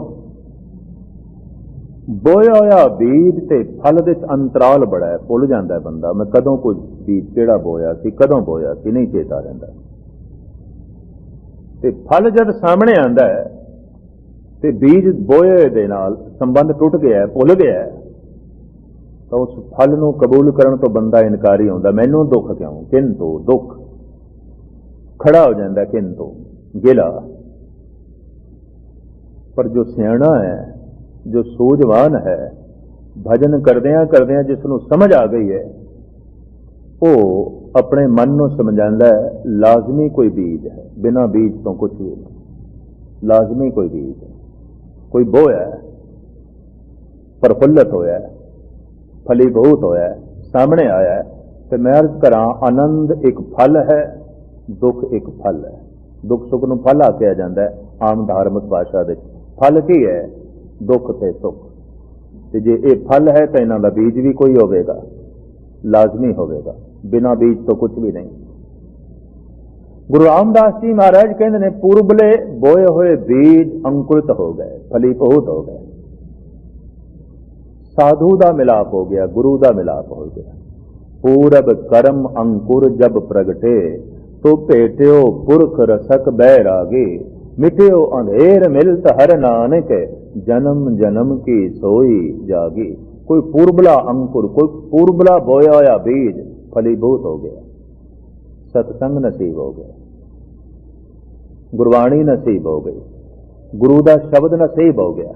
A: बोया होया बीज ते फल दे अंतराल बड़ा है। भुल जाता है बंदा मैं कदों कुछ बीज केड़ा बोया सी, कदों बोया सी, नहीं चेता रहिंदा। ते फल जद सामने आंदा है ते बीज बोए दे नाल संबंध टुट गया, भुल गया, तो उस फल नूं कबूल करन तो बंदा इनकारी होंदा। मैनू दुख क्यों? किंतु दुख खड़ा हो जाता, किंतु गिला। पर जो सियाणा है, जो सूझवान है, भजन करदियां करदियां जिसनूं समझ आ गई है, वो अपने मन नूं समझांदा है लाजमी कोई बीज है, बिना बीज तो कुछ भी नहीं। लाजमी कोई बीज है, कोई बोया है, प्रफुल्लित होया है, फलीभूत होया है, सामने आया है। तो मैं अर्ज करा आनंद एक फल है, दुख एक फल है। दुख सुख नूं फल आख्या जाता है आम धार्मिक भाषा दे। फल की है? दुख ते सुख। ते जे ये फल है तो इन्हां दा बीज भी कोई होवेगा, लाजमी होवेगा, बिना बीज तो कुछ भी नहीं। गुरु रामदास जी महाराज कहते ने पूर्वले बोए हुए बीज अंकुरित हो गए, फलीभूत हो गए। साधु दा मिलाप हो गया, गुरु दा मिलाप हो गया। पूरब कर्म अंकुर जब प्रगटे, तो भेट्यो पुरख रसक बैरागे। मिट्यो अंधेर मिलत हर नानक, जन्म जन्म की सोई जागी। कोई पूर्वला अंकुर, कोई पूर्वला बोया होया बीज फलीभूत हो गया, सत्संग नसीब हो गया, गुरबाणी नसीब हो गई, गुरु दा शब्द नसीब हो गया।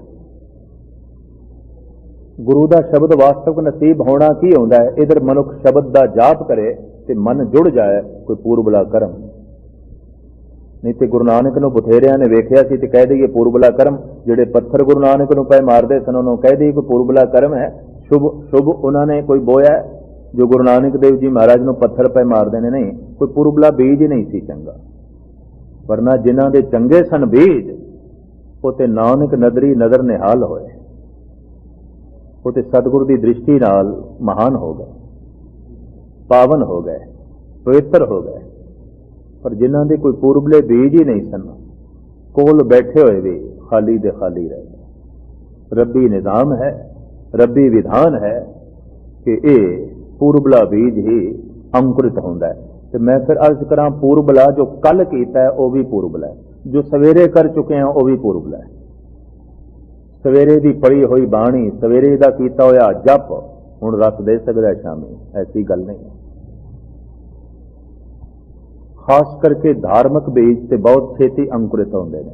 A: गुरु दा शब्द वास्तविक नसीब होना की होंदा है? इधर मनुख शब्द दा जाप करे ते मन जुड़ जाए, कोई पूर्वला कर्म। नहीं तो गुरु नानक नूं बथेरिया ने वेख्या सी ते कह दईए पूर्वला कर्म। जिहड़े पत्थर गुरु नानक नूं पै मारदे सन उन्होंने कह दईए कोई पूर्वला कर्म है, शुभ शुभ उन्होंने कोई बोया है। जो गुरु नानक देव जी महाराज नूं पत्थर पै मारदे ने, नहीं, कोई पूर्वला बीज ही नहीं सी चंगा। वरना जिन्हां दे चंगे सन बीज, वो ते नानक नदरी नदर निहाल होए। वो तो सतगुरु की दृष्टि नाल महान हो गए, पावन हो गए, पवित्र हो गए। पर जिन्हों के कोई पूर्वले बीज ही नहीं सन, कोल बैठे हुए भी खाली दे खाली रह गए। रब्बी निज़ाम है, रब्बी विधान है कि ये पूर्वला बीज ही अंकुरित होता है। तो मैं फिर अर्ज करा, पूर्वला जो कल किया है वह भी पूर्वला है, जो सवेरे कर चुके हैं वह भी पूर्वला है। सवेरे की पढ़ी हुई बाणी, सवेरे का किया होया जप हुण रस दे सकता है शामी, ऐसी गल नहीं है। खास करके धार्मिक बीज से बहुत छेती अंकुरित होंगे ने।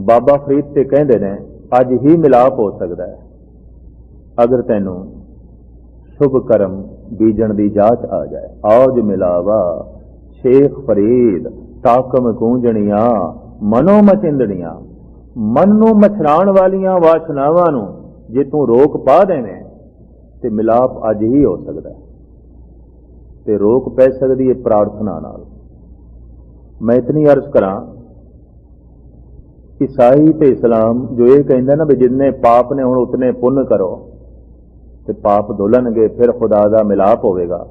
A: बाबा फरीद से कहते हैं अज ही मिलाप हो सकता है अगर तैनू शुभ कर्म बीजन की जाच आ जाए। आज मिलावा शेख फरीद ताकम गूंजणियां मनो मचिंदणियां, मन नूं मछराण वालियां वासनावां नूं जे तू रोक पा देवें ते मिलाप अज ही हो सकता है। ते रोक पै सकती है प्रार्थना नाल। मैं इतनी अर्ज करा, ईसाई ते इस्लाम जो ये कहते ना भी जिन्ने पाप ने हुण उतने पुण्य करो ते पाप धुलणगे, फिर खुदा दा मिलाप होवेगा।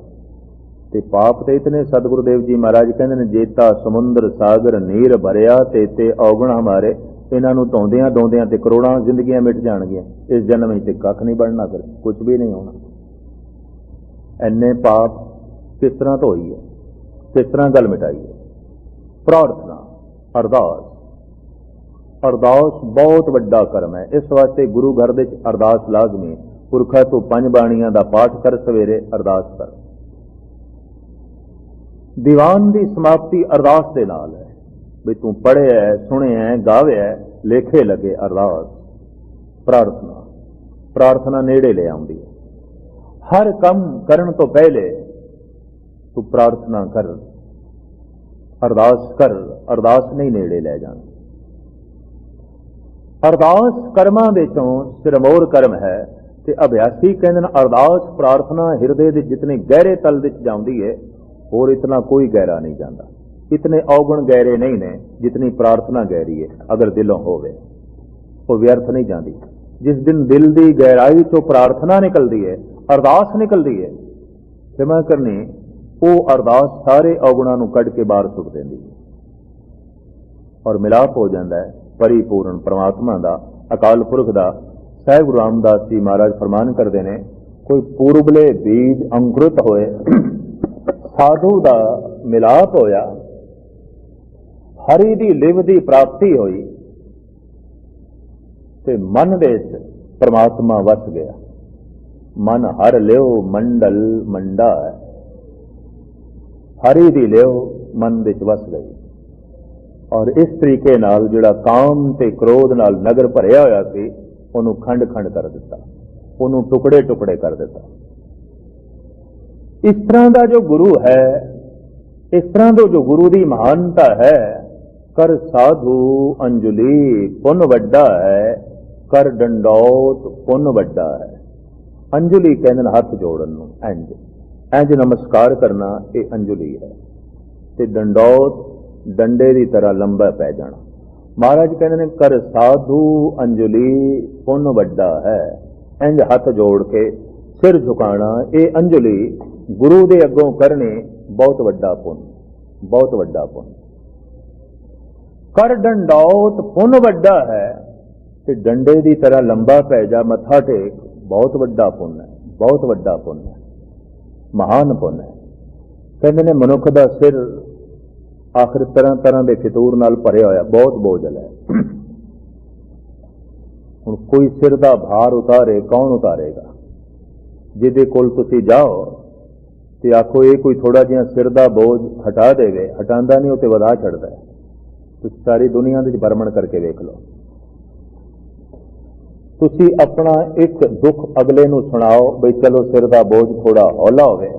A: ते पाप ते इतने सतगुरुदेव जी महाराज कहते हैं जेता समुंदर सागर नीर भरिया ते औगण हमारे, इन्हां नूं धोंदियां धोंदियां ते करोड़ां जिंदगियां मिट जाणगियां, इस जन्म विच कख नहीं बनना, फिर कुछ भी नहीं होना। इन्ने पाप किस तरह धोई है, किस तरह गल मिटाई है। प्रार्थना अरदास, अरदास बहुत वड्डा कर्म है। इस वास्ते गुरु घर दे अरदास लाजमी। पुरखा तू 5 बाणियां दा पाठ कर, सवेरे अरदास कर। दीवान की समाप्ति अरदास के नाल है भी तू पढ़े है, सुने है, गावे है, लेखे लगे अरदास। प्रार्थना, प्रार्थना नेड़े ले आउंदी है। हर कम करन तो पहले तू प्रार्थना कर, अरदास कर। अरदास नहीं नेड़े ले जाना। अरदास कर्मां विचों सिरमौर कर्म है ते अभ्यासी कहते हैं अरदास प्रार्थना हिरदे दे जितने गहरे तल विच जांदी है, और इतना कोई गहरा नहीं जाता। इतने औगुण गहरे नहीं ने जितनी प्रार्थना गहरी है। अगर दिलों होवे वो व्यर्थ नहीं जाती। जिस दिन दिल की गहराई चो प्रार्थना निकलती है, अरदास निकलती है, क्षमा करनी, वो अरदास सारे अवगुणों नूं कढ़ के बाहर सुट देंदी और मिलाप हो जाता है परिपूर्ण परमात्मा दा, अकाल पुरख दा। साहिब गुरु रामदास जी महाराज फरमान करते हैं, कोई पूर्वले बीज अंकुरित होए, साधु दा मिलाप होया, हरि दी लिव दी प्राप्ति हुई ते मन दे परमात्मा वस गया। मन हर लियो मंडल मंडा है, हरि दी लियो मन दे वस गई। और इस तरीके नाल जिहड़ा काम ते क्रोध नाल नगर भरिया होया सी, उहनूं खंड खंड कर दिता, उहनूं टुकड़े टुकड़े कर दिता। इस तरह का जो गुरु है, इस तरह का जो गुरु की महानता है, कर साधु अंजुली पुन वड्डा है, कर डंडौत पुन वड्डा है। अंजुली कहते हाथ जोड़न नूं, इंज इंज नमस्कार करना, ये अंजुली है। ते डंडौत डंडे की तरह लंबा पै जाना। महाराज कहते हैं कर साधु अंजुली पुन वड्डा है, इंज हाथ जोड़ के सिर झुकाना, ये अंजुली गुरु दे अगों करनी बहुत वड्डा पुन, बहुत वड्डा पुन। कर डंडौत पुन वड्डा है, ते डंडे की तरह लंबा पै जा, मत्था टेक, बहुत वड्डा पुन है, बहुत वड्डा पुन है, महान पुन है। कहते ने मनुख का सिर आखिर तरह तरह के फितूर नाल भरिया होया, बहुत बोझल है। हुण कोई सिर का भार उतारे, कौन उतारेगा? जिहदे कोल तुसीं जाओ ते आखो ये कोई थोड़ा जिहा सिर का बोझ हटा देवे, हटांदा नहीं, उते वधा छड़दा है। तुसीं सारी दुनिया दे भ्रमण करके वेख लो। तुसीं अपना एक दुख अगले नूं सुणाओ बई चलो सिर का बोझ थोड़ा हौला होवे,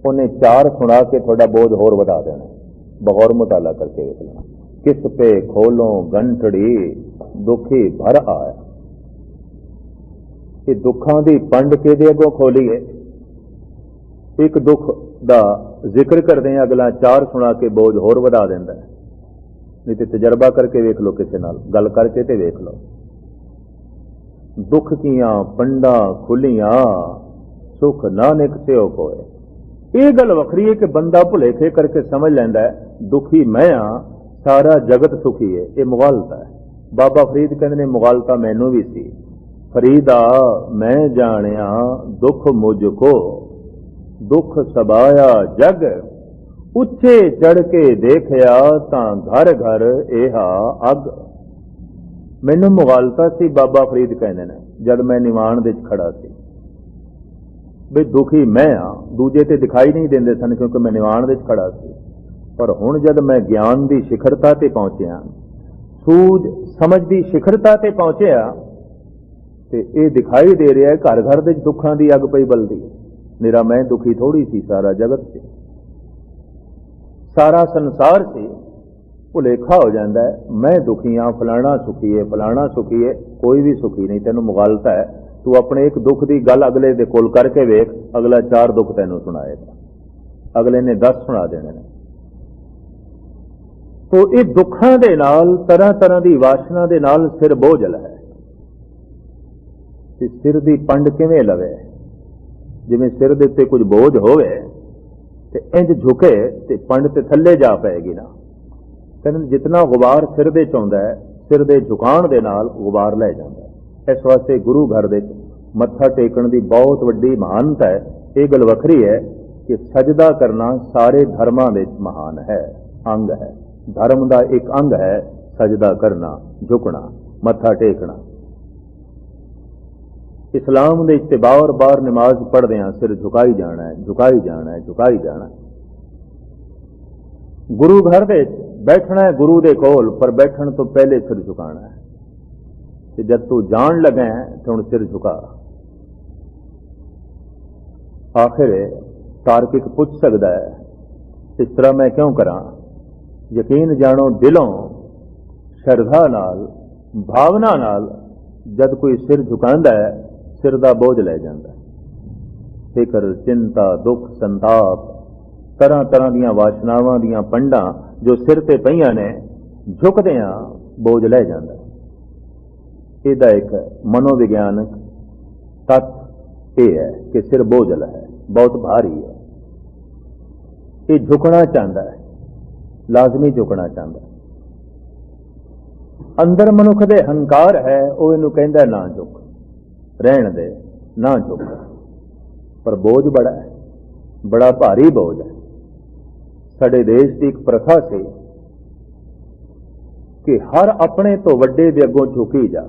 A: उन्हें 4 सुना के थोड़ा बोझ होर वधा देना। बगौर मुताला करके देख लेना। किस पे खोलो गंठड़ी दुखी भर आया। ये दुखों की पंड के अगों खोलीए, एक दुख का जिक्र करते हैं, अगला 4 सुना के बोझ होर वधा देंदा है। नहीं तो तजर्बा करके वेख लो, किसी नाल गल करके ते वेख लो। दुख कियां पंडा खुलियां सुख नानक स्यो कोय। ये गल वखरी है कि बंदा भुलेखे करके समझ लैंदा है दुखी मैं हाँ, सारा जगत सुखी है। ये मुगालता है। बाबा फरीद कहते ने मुगालता मैनू भी सी। फरीदा मैं जानिया दुख मुझको, दुख सबाया जग, उच्चे चढ़ के देखया तां घर घर एहा अग। मैनू मुगालता सी बाबा फरीद कहते ने जब मैं निवाण दे खड़ा सी भी दुखी मैं हाँ, दूजे ते दिखाई नहीं देंदे सन क्योंकि मैं निवाण दे खड़ा सी। पर हुण जद मैं ज्ञान की शिखरता ते पहुंचिया, सूझ समझ की शिखरता ते पहुंचिया ते ये दिखाई दे रहा है घर घर दे दुखां दी अग पई बलदी। मेरा मैं दुखी थोड़ी सी, सारा जगत से, सारा संसार से भुलेखा हो जाता है मैं दुखी हाँ, फलाना सुखी है, फलाना सुखी है। कोई भी सुखी नहीं। तेनों मुगालता है, तू अपने एक दुख की गल अगले दे कोल करके वेख, अगला 4 दुख तेनों सुनाएगा, अगले ने 10 सुना देने ने। तो ये दुखों के नाल तरह तरह की वासना के नाल सिर बोझल है। सिर की पंड किवें लवे, जिवें सिर दे उत्ते कुछ बोझ होवे ते इंज झुके ते पंड ते थल्ले जा पैगी ना। कहते जितना गुबार सिर दे चौंदा है, सिर दे झुकाण दे नाल गुबार लै जांदा है। इस वास्ते गुरु घर दे मत्था टेकण की बहुत वड्डी महानता है। ये गल वखरी है कि सजदा करना सारे धर्मां दे महान है, अंग है। धर्म का एक अंग है सजदा करना, झुकना, मत्था टेकना। इस्लाम दे इत्ते बार बार नमाज पढ़दे हां सिर झुकाई जाना है, झुकाई जाना है, झुकाई जाना है। गुरु घर दे बैठना है गुरु दे कोल, पर बैठण तो पहले सिर झुकाना है। ते जब तू जान लगे है तो हुण सिर झुका। आखिर तार्किक पूछ सकता है इस तरह मैं क्यों करा। यकीन जानो दिलों श्रद्धा नाल भावना नाल जब कोई सिर झुकांदा है सिर दा बोझ लै जांदा है। फिक्र चिंता दुख संताप तरह तरह दीयां वासनावां दीयां पंडां जो सिर ते पईयां ने झुकदियां बोझ लै जांदा है। ਇਹਦਾ एक मनोविज्ञानक तत्व यह है कि सिर बोझल है, बहुत भारी है। ये झुकना चाहता है, लाजमी झुकना चाहता है। अंदर मनुख दे हंकार है, वो इनू कहता ना झुक, रहन दे, ना झुक। पर बोझ बड़ा है, बड़ा भारी बोझ है। साडे देश की एक प्रथा से कि हर अपने तो वड्डे दे अगों झुकी जा,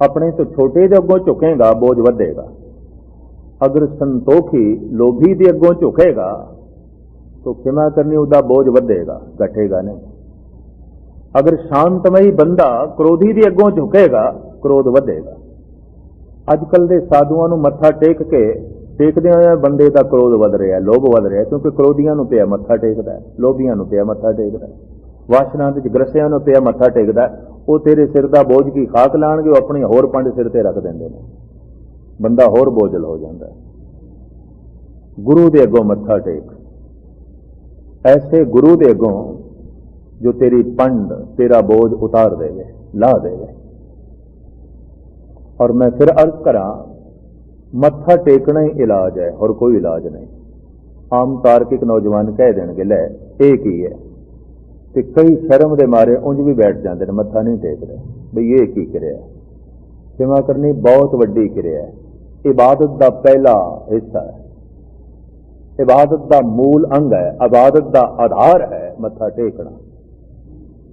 A: अपने तो छोटे दे अगों झुकेगा बोझ वधेगा। अगर संतोखी लोभी दे अगों झुकेगा तो क्षमा करनी उसका बोझ वधेगा, घटेगा नहीं। अगर शांतमई बंदा क्रोधी दे अगों झुकेगा क्रोध वधेगा। अजकल के साधुओं को मत्था टेक के टेकदे होए बंदे का क्रोध वध रहा है, लोभ वध रहा है। क्योंकि क्रोधियां नूं पिया मत्था टेकदा है, लोभियां नूं पिया मत्था टेकदा है, वासना के ग्रसियां नूं पिया मत्था टेकदा है। वो तेरे सिर का बोझ की खाक लाणगे, वो अपनी होर पंड सिर ते रख देंदे ने, बंदा होर बोझल हो जाता है। गुरु दे अगों मत्था टेक, ऐसे गुरु दे अगों जो तेरी पंड तेरा बोझ उतार देवे, ला देवे। और मैं फिर अर्ज करा, मत्था टेकना ही इलाज है और कोई इलाज नहीं। आम तार्किक नौजवान कह देंगे लै एक ही है, तो कई शर्म के मारे उंज भी बैठ जाते हैं, मत्था नहीं टेकते बई ये की क्रिया है। क्षमा करनी बहुत वड्डी क्रिया है, इबादत का पहला हिस्सा है, इबादत का मूल अंग है, इबादत का आधार है मत्था टेकना।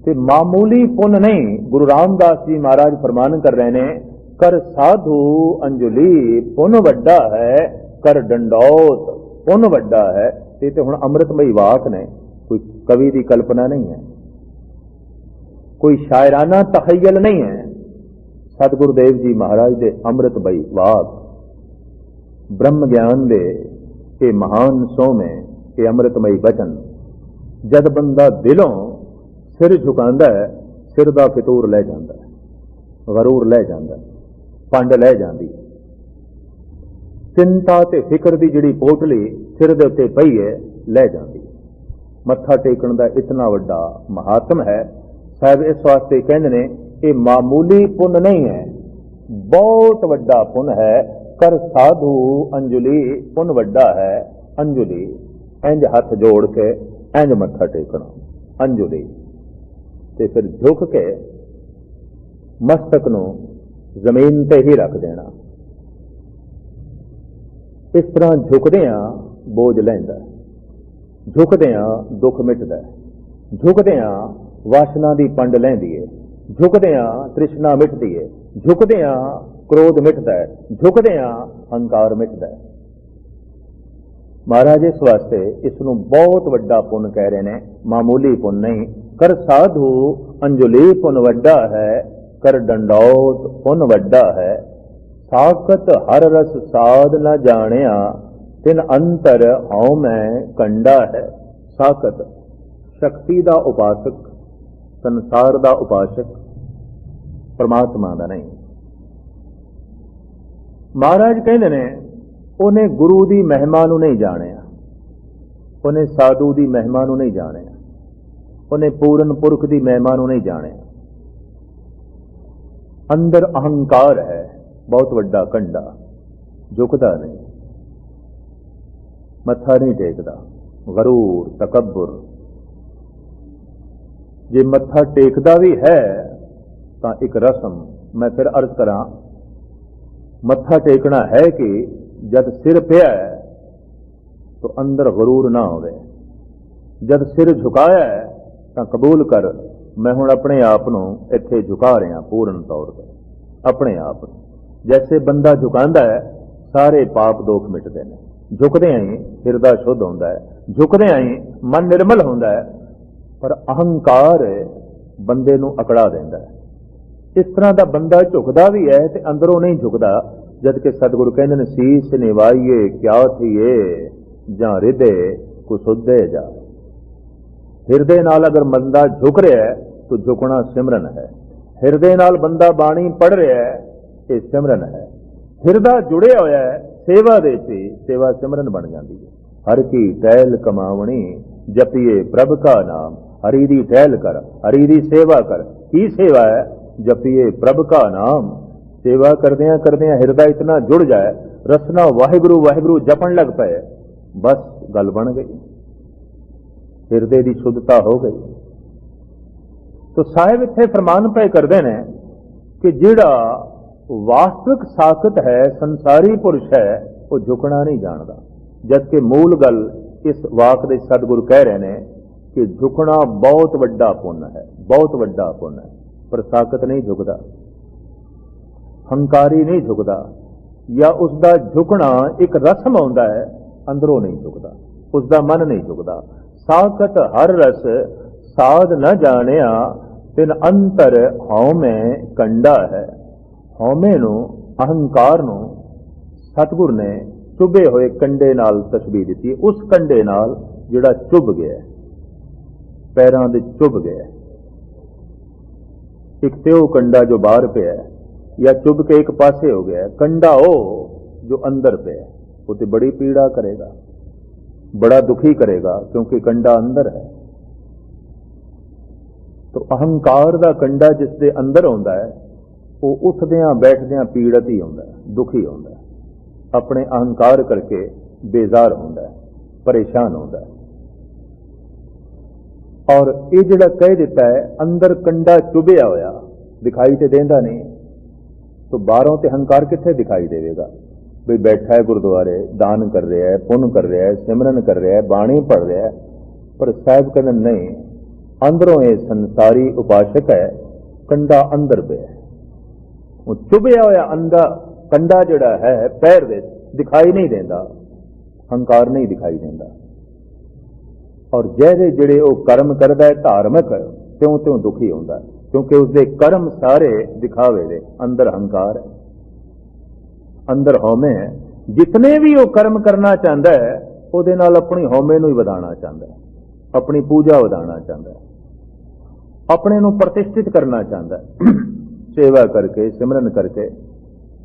A: ते मामूली पुण्य नहीं। गुरु रामदास जी महाराज फरमान कर रहे हैं, कर साधु अंजलि पुण्य वड्डा है, कर डंडौत पुण्य वड्डा है। ये तो हुण अमृतमई वाक ने, कोई कवि की कल्पना नहीं है, कोई शायराना तखयल नहीं है। सतगुरुदेव जी महाराज के अमृतमई वाक, ब्रह्म ज्ञान दे ये महान सोमे, ये अमृतमई वचन जद बंदा दिलों सिर झुकांदा है, सिर दा फितूर लै जांदा है, गरूर लै जांदा है, पंड लै जांदी। चिंता ते फिक्र की जिहड़ी पोटली सिर दे उत्ते पई है लै जांदी। मत्था टेकण दा इतना वड्डा महात्म है। साहब इस वास्ते कहंदे ने ये मामूली पुण्य नहीं है, बहुत वड्डा पुन है। कर साधु अंजुली, पुन वड्डा है। अंजुली इंज हथ जोड़ के इंज मत्था टेकना, अंजुली ते फिर झुक के मस्तक नूं जमीन ते ही रख देना। इस तरह झुकदियां बोझ लैंदा, झुकदियां दुख मिटदा, झुकदियां वासना दी पंड लैंदी है, झुकदियां तृष्णा मिटदी है, झुकदियां क्रोध मिटदा है, झुकदियां हंकार मिटदा है। महाराज इस वास्ते इसनूं बहुत वड्डा पुन कह रहे ने, मामूली पुन नहीं। कर साधु अंजुली पुन वड्डा है, कर डंडौत पुन वड्डा है। साकत हर रस साध न जानिया, तिन अंतर हਉ मैं कंडा है। साकत शक्ति दा उपासक, संसार दा उपासक, परमात्मा दा नहीं। महाराज कहते ने उन्हें गुरु दी महिमा नूं नहीं जानिया, उन्हें साधु दी महिमा नूं नहीं जानिया, उन्हें पूਰਨ पुरख दी महिमा नूं नहीं जानिया। अंदर अहंकार है, बहुत वड्डा कंडा, झुकदा नहीं, मत्था नहीं टेकदा, गरूर तकब्बुर। जे मत्था टेकदा भी है तो एक रस्म, मैं फिर अर्ज करा, मत्था टेकना है कि जब सिर पिया है तो अंदर गरूर ना होवे, जब सिर झुकाया है तो कबूल कर मैं हुण अपने आप नूं इत्थे झुका रहा पूर्ण तौर पर अपने आप। जैसे बंदा झुकांदा है सारे पाप दोख मिटदे ने, झुकदे ही हिरदा शुद्ध होंदा है, झुकदे ही मन निर्मल होंदा है। पर अहंकार बंदे नूं अकड़ा देंदा है। इस तरह का बंदा झुकदा भी है ते अंदरों नहीं झुकदा। जबकि सतगुरु कहंदे ने सीस निवाइए क्या थीए, जां हृदय कुसुदे जा। हिरदे नाल अगर बंदा झुक रहा है तो झुकना सिमरन है। हिरदे नाल बंदा बाणी पढ़ रहा है ये सिमरन है। हिरदा जुड़िया होया है सेवा दे चे, सेवा सिमरन बन जाती है। हर की टहल कमावणी जपिए प्रभ का नाम, हरि दी टहल कर, हरि दी सेवा कर। की सेवा है? जपिए प्रभ का नाम। सेवा करदियां करदियां हिरदा इतना जुड़ जाए, रसना वाहिगुरु वाहिगुरु जपन लग पे, बस गल बन गई, हिरदे की शुद्धता हो गई। तो साहिब इत्थे फरमान पे करते हैं कि जिहड़ा वास्तविक साकत है, संसारी पुरुष है, वो झुकना नहीं जानता। जबकि मूल गल इस वाक दे सतगुरु कह रहे हैं कि झुकना बहुत वड्डा पुण्य है, बहुत वड्डा पुण्य है। पर साकत नहीं झुकदा, हंकारी नहीं झुकदा, या उसका झुकना एक रस्म होंदा है, अंदरों नहीं झुकदा, उसका मन नहीं झुकदा। साकत हर रस साध न जानिया, तिन अंतर हौमे कंडा है। हौमे नूं, अहंकार नूं सतगुर ने चुभे हुए कंडे नाल तस्वीर दी। उस कंडे नाल जिहड़ा चुभ गया, पैरां दे चुभ गया। एक ते वो कंडा जो बाहर पे है, या चुभ के एक पासे हो गया, कंडा वो जो अंदर पे है, वो तो बड़ी पीड़ा करेगा, बड़ा दुखी करेगा, क्योंकि कंडा अंदर है। तो अहंकार का कंडा जिसके अंदर होंदा है, वो उठदियां बैठदियां पीड़ित ही होंदा है, दुखी होंदा है, अपने अहंकार करके बेजार होंदा है, परेशान होंदा है। और ये जिहड़ा कह दिता है अंदर कंडा चुभिया होया, दिखाई तो देंदा नहीं, तो बाहरों ते अहंकार कित्थे दिखाई देवेगा? भी बैठा है गुरुद्वारे, दान कर रहा है, पुण्य कर रहा है, सिमरन कर रहा है, बाणी पढ़ रहा है, पर साहिब कहते नहीं, अंदरों ये संसारी उपासक है, कंडा अंदर पे है। वो चुभिया होया अंदा कंडा जिहड़ा है पैर दे दिखाई नहीं देंदा, हंकार नहीं दिखाई देंदा। और जैसे जिहड़े वो कर्म करदा है धार्मिक, त्यों त्यों दुखी होंदा है, क्योंकि उसके कर्म सारे दिखावे दे, अंदर हंकार है, अंदर हौमे है। जितने भी वो कर्म करना चाहता है, उहदे नाल अपनी हौमे नूं ही वधाना चाहता है, अपनी पूजा वधाना चाहता है, अपने नूं प्रतिष्ठित करना चाहता है सेवा करके, सिमरन करके।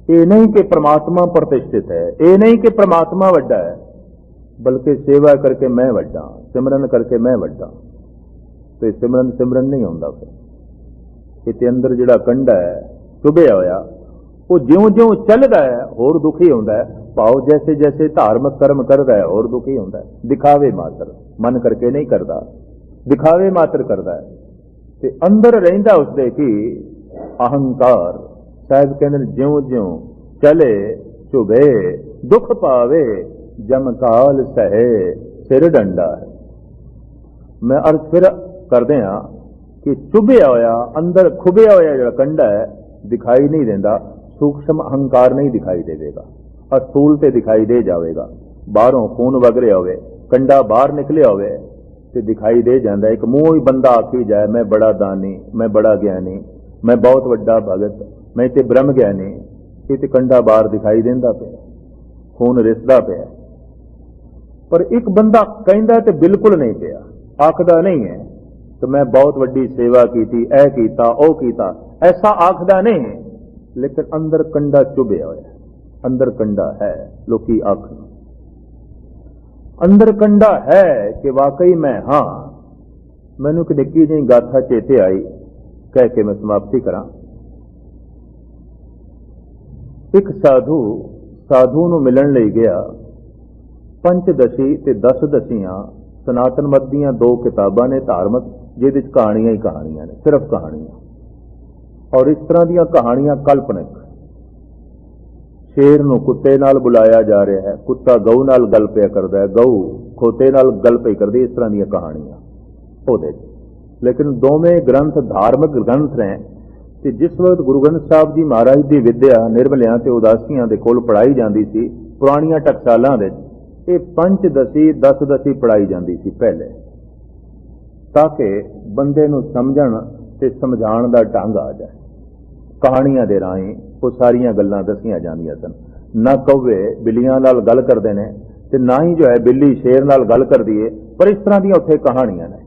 A: ये नहीं कि परमात्मा प्रतिष्ठित है, ये नहीं कि परमात्मा वड्डा है, बल्कि सेवा करके मैं वड्डा, सिमरन करके मैं वड्डा। तो सिमरन सिमरन नहीं होंदा। फिर इत्ते अंदर जिहड़ा कंडा है चुभिया होया, वो ज्यों ज्यों चलता है होर दुखी होता है। भाव जैसे जैसे धार्मिक कर्म करता है होर दुखी होता है। दिखावे मात्र, मन करके नहीं करता, दिखावे मात्र करता है। ते अंदर रहिंदा उसदे की अहंकार। साहिब कहते ज्यों ज्यों चले चुभे दुख पावे जमकाल सहे सिर डंडा है। मैं अर्ज फिर करदे हाँ कि चुभया होया अंदर खुबिया होया जो कंडा है दिखाई नहीं देता। सूक्ष्म अहंकार नहीं दिखाई देगा, अस्थूल ते दिखाई दे जाएगा। बाहरों खून वग रहा होवे, कंडा बाहर निकले होवे ते दिखाई दे जाता। एक मूँह ही बंदा आखी जाए मैं बड़ा दानी, मैं बड़ा ज्ञानी, मैं बहुत वड्डा भगत, मैं ते ब्रह्म ज्ञानी, ये ते कंडा बाहर दिखाई देंदा पे, खून रिसदा पे। पर एक बंदा कहंदा ते बिल्कुल नहीं पिया, आखदा नहीं है तो मैं बहुत वड्डी सेवा की थी, ऐ कीता ओ कीता, ऐसा आखदा नहीं है। लेकिन अंदर कंडा चुभया होया, अंदर कंडा है। लोकी आख अंदर कंडा है कि वाकई मैं हाँ। मैनू एक निक्की जी गाथा चेते आई, कह के मैं समाप्ति करा। एक साधु नूं मिलण लई गया। पंचदशी ते 10 दसियां सनातन मत दीयां 2 किताबां ने धार्मिक, जिहदे विच कहानियां ही कहानियां ने, सिर्फ कहानियां। और इस तरह दीयां कहानियां काल्पनिक। शेर नूं कुत्ते नाल बुलाया जा रहा है, कुत्ता गऊ नाल गल पिया करदा है, गऊ खोते नाल गल पई करदी, इस तरह दीयां कहानियां ओहदे। लेकिन दोवें ग्रंथ धार्मिक ग्रंथ ने। ते जिस वक्त गुरु ग्रंथ साहब जी महाराज की विद्या निर्मलियां ते उदासियां दे कोल पढ़ाई जाती सी पुरानियां टकसालां दे, ये पंचदशी 10 दशी पढ़ाई जाती सी पहले, ताकि बंदे नूं समझण ते समझाण दा ढंग आ जाए। कहानियां दे राहीं वो सारियां गल्लां दसियां जांदियां सन। ना कौवे बिल्लियां नाल गल करदे ने ते ना ही जो है बिल्ली शेर नाल गल करदी है, पर इस तरह दीयां उत्थे कहानियां ने।